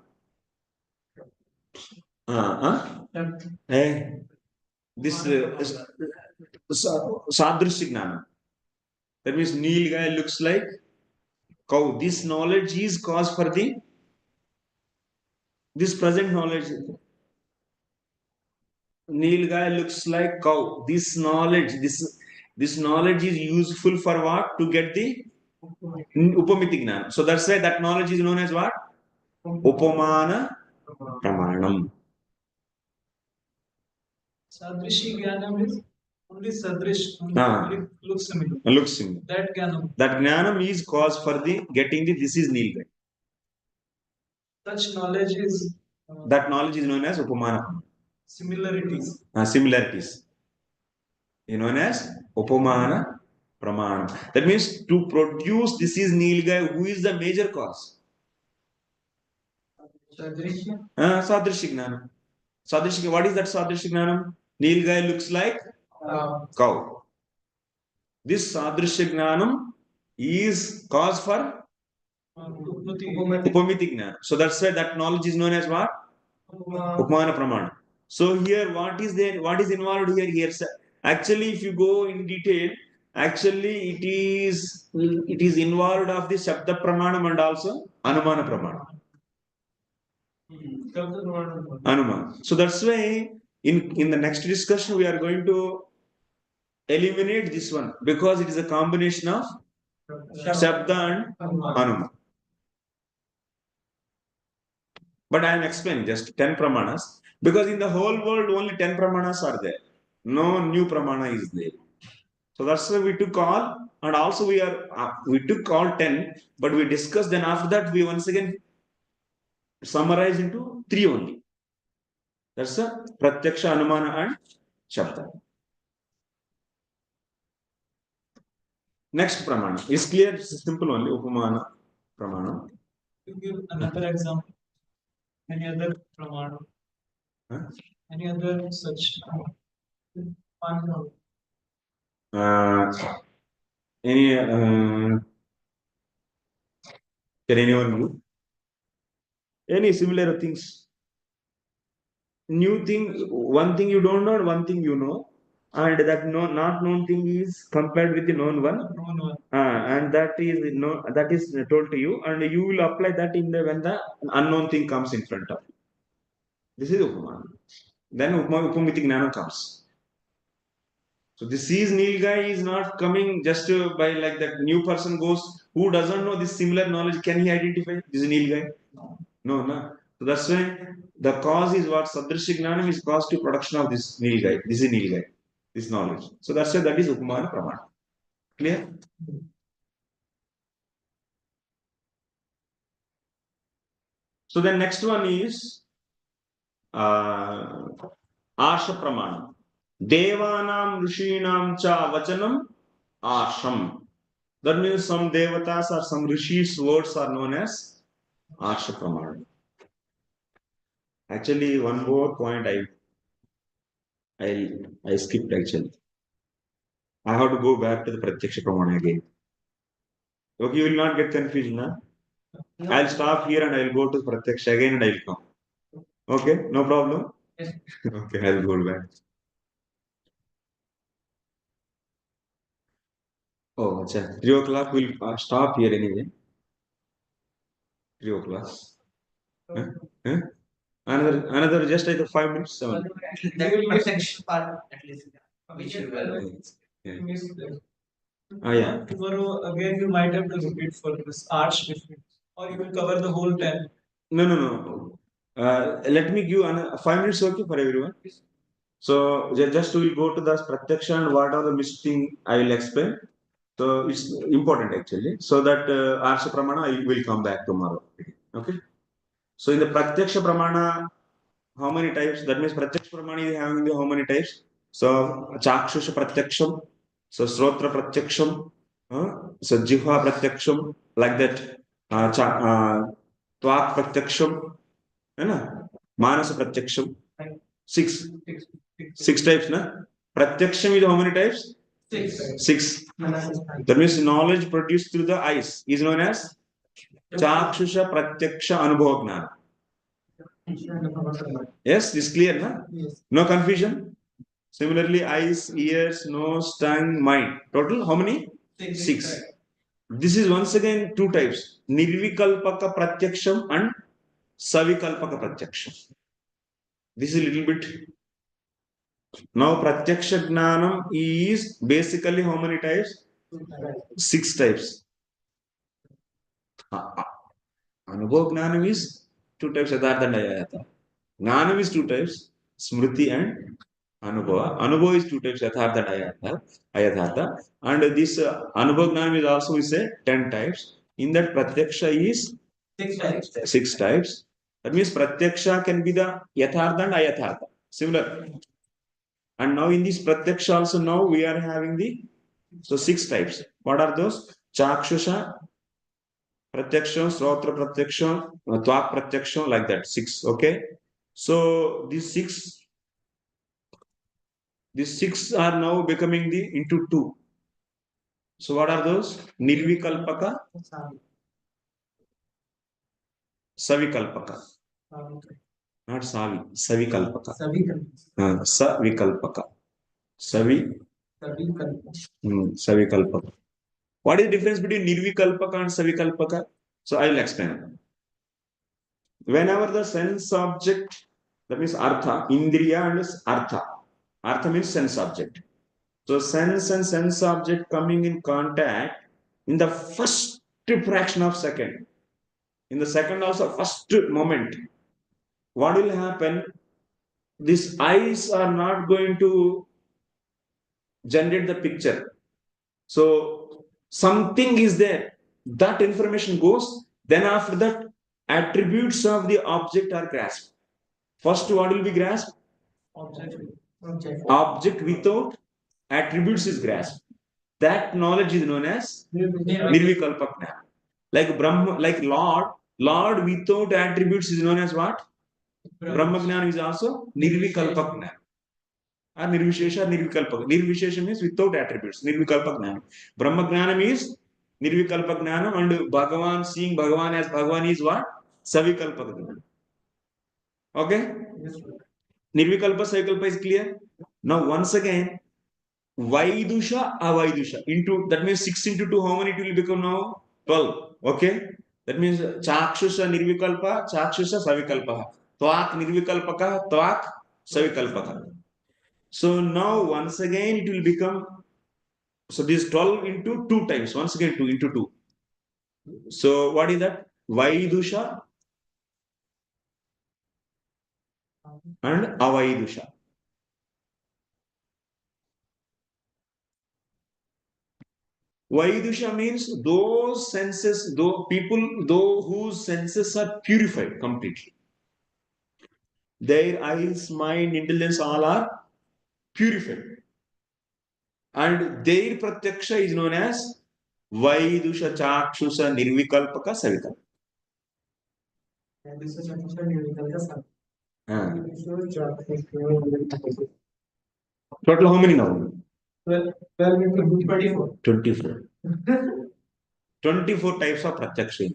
A: Hey, this Sadrushi Gnana. That means Nilgai looks like cow. This knowledge is cause for the this present knowledge. Nilgai looks like cow. This knowledge is useful for what? To get the upamiti gnana. So that's why that knowledge is known as what? Upamana pramāṇam.
B: Sadrishi Jnanam is only Sadrish. It looks similar.
A: Looks similar.
B: That Jnanam.
A: That gnanam is cause for the getting the this is Nilgai.
B: Such knowledge is
A: that knowledge is known as upamana.
B: Similarities.
A: Similarities is known as upamana pramāṇam. That means to produce this is Nilgai, who is the major cause? Sadrishya gnanam. Sadrishya, what is that Sadrishya gnanam? Nilgai looks like cow. This Sadrishya gnanam is cause for upamiti gnana. So that's why that knowledge is known as what? Upamana pramāṇam. So here, what is there? What is involved here? Here, actually, if you go in detail, actually it is involved of the sabda pramāṇam and also Anumana pramāṇam. Anumana. So that's why in the next discussion we are going to eliminate this one because it is a combination of sabda and Anumana. But I am explaining just 10 pramanas because in the whole world only 10 pramanas are there. No new pramana is there. So that's why we took all, and also we took all 10, but we discussed. Then after that we once again summarize into 3 only. That's the Pratyaksha, Anumana and Shabda. Next pramana is clear, simple only. Upamana pramana.
B: You give another example. Any other pramana?
A: Huh?
B: Any other such one?
A: Any can anyone do any similar things? New thing, one thing you don't know, one thing you know, and that not known thing is compared with the known one.
B: Known one.
A: And that is told to you, and you will apply that in the when the unknown thing comes in front of you. This is upamana. Then upamiti gnana comes. So this is Nilgai is not coming just by like that new person goes who doesn't know this similar knowledge. Can he identify this is Nilgai? No. So that's why the cause is what Sadrishya Gnanam is cause to production of this Nilgai. This is Nilgai, this knowledge. So that's why that is Upamana Pramana. Clear? So the next one is Asha Pramana. Devanam Rishinam cha Vachanam Asham. That means some devatas or some rishis words are known as Asha Pramana. Actually, one more point I skipped actually. I have to go back to the Pratyaksha Pramana again. Okay, you will not get confused now. No. I'll stop here and I'll go to Pratyaksha again and I'll come. Okay, no problem? Yes. Okay, I'll go back. Oh, achha. 3 o'clock we'll stop here anyway. 3 o'clock. Huh? Huh? Another just like 5 minutes. 7.
B: That will be section part at least. Which
A: yeah.
B: Tomorrow again you might have to repeat for this arch difference, or you will cover the whole 10.
A: No. Let me give 5 minutes okay for everyone. So just we'll go to the Pratyaksha and what are the missing thing I will explain. So it's important actually. So that Arsha Pramana I will come back tomorrow. Okay. So in the Pratyaksha Pramana, how many types? That means Pratyaksha Pramana is having how many types? So Chakshusha Pratyaksham, so Srotra Pratyaksham, so Jihva Pratyaksham, like that. Tvak Pratyaksham, Manasa Pratyaksham. 6 types, na? Pratyaksham is how many types? 6. That means knowledge produced through the eyes is known as Chakshusha Pratyaksha Anubhava Gnana. Yes, this is clear, na?
B: Yes.
A: No confusion. Similarly, eyes, ears, nose, tongue, mind. Total how many? 6. This is once again 2 types: Nirvikalpaka Pratyaksham and Savikalpaka Pratyaksham. This is a little bit. Now Pratyaksha Gnanam is basically how many types? 6 types. Anubhava Gnanam is 2 types. Yathartha and Ayathartha. Gnanam is 2 types. Smriti and Anubhava. Anubhava is 2 types. Yathartha and Ayathartha. And this Anubhava Gnanam is also we say 10 types. In that Pratyaksha is 6 types. That means Pratyaksha can be the Yathartha and Ayathartha. Similar. And now in this Pratyaksha also now we are having the 6 types. What are those? Chakshusha, Pratyaksha, Srotra Pratyaksha, Tvak Pratyaksha, like that. 6. Okay. So these six are now becoming the into 2. So what are those? Nirvikalpaka, Savikalpaka. Not Savi, Savikalpaka. Savikalpaka. Savikalpaka. What is the difference between Nirvikalpaka and Savikalpaka? So I will explain. Whenever the sense object, that means Artha, Indriya and Artha. Artha means sense object. So sense and sense object coming in contact in the first fraction of second. In the second also, first moment. What will happen? These eyes are not going to generate the picture. So something is there. That information goes. Then after that, attributes of the object are grasped. First, what will be grasped? Object without attributes is grasped. That knowledge is known as Nirvikalpaka. Like Brahma, like Lord without attributes is known as what? Brahma Jnana is also Nirvikalpaka. Or Nirvishesha, Nirvikalpaka. Nirvishesha means without attributes. Nirvikalpaka. Brahma Jnana means Nirvikalpaka Jnana, and Bhagavan, seeing Bhagavan as Bhagavan is what? Savikalpaka. Okay? Nirvikalpa, Savikalpa is clear? Now once again, Vaidusha, Avaidusha. Into, that means 6 into 2, how many it will become now? 12. Okay? That means Chakshusha Nirvikalpa, Chakshusha Savikalpa. Tvak Nirvikalpaka, Tvak Savikalpaka. So now once again it will become, so this 12 into 2 times, once again 2 into 2. So what is that? Vaidusha and Avaidusha. Vaidusha means those senses, those people, those whose senses are purified completely. Their eyes, mind, intelligence, all are purified. And their Pratyaksha is known as Vaidusha, Chakshusha, Nirvikalpaka, Savikalpaka. Total how many now? 24. 24. 24 types of Pratyaksha.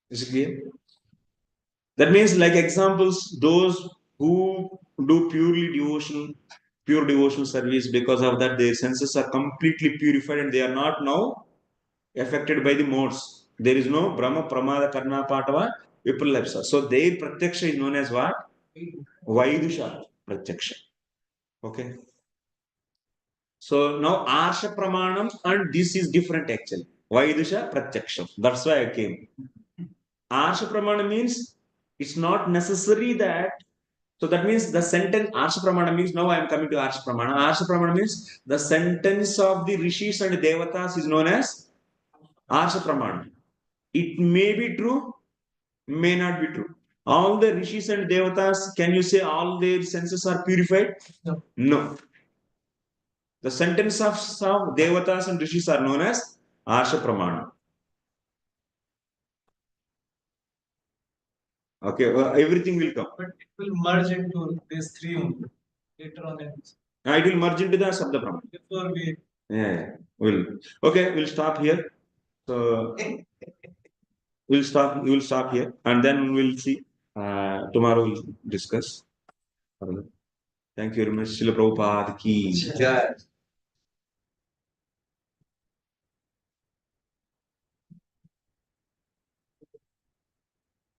A: Is it clear? That means, like examples, those who do pure devotional service, because of that their senses are completely purified and they are not now affected by the modes. There is no Brahma, Pramāṇam, Karna, Patava, Vipralapsa. So their Pratyaksha is known as what? Vaidusha Pratyaksha. Okay. So now Arsha Pramāṇam, and this is different actually. Vaidusha Pratyaksha. That's why I came. Arsha Pramāṇam means it's not necessary that. So that means the sentence Arsha Pramāṇam means, now I am coming to Arsha Pramāṇam. Arsha Pramāṇam means the sentence of the Rishis and Devatas is known as Arsha Pramāṇam. It may be true, may not be true. All the Rishis and Devatas, can you say all their senses are purified? No. No. The sentence of some Devatas and Rishis are known as Arsha Pramāṇam. Okay, well, everything will come.
B: But it will merge into these three only later on.
A: It will merge into the sabda pramana.
B: Before we.
A: Yeah, okay, we'll stop here. So we'll stop here, and then we'll see. Tomorrow we'll discuss. Thank you very much. Srila Prabhupada ki jai.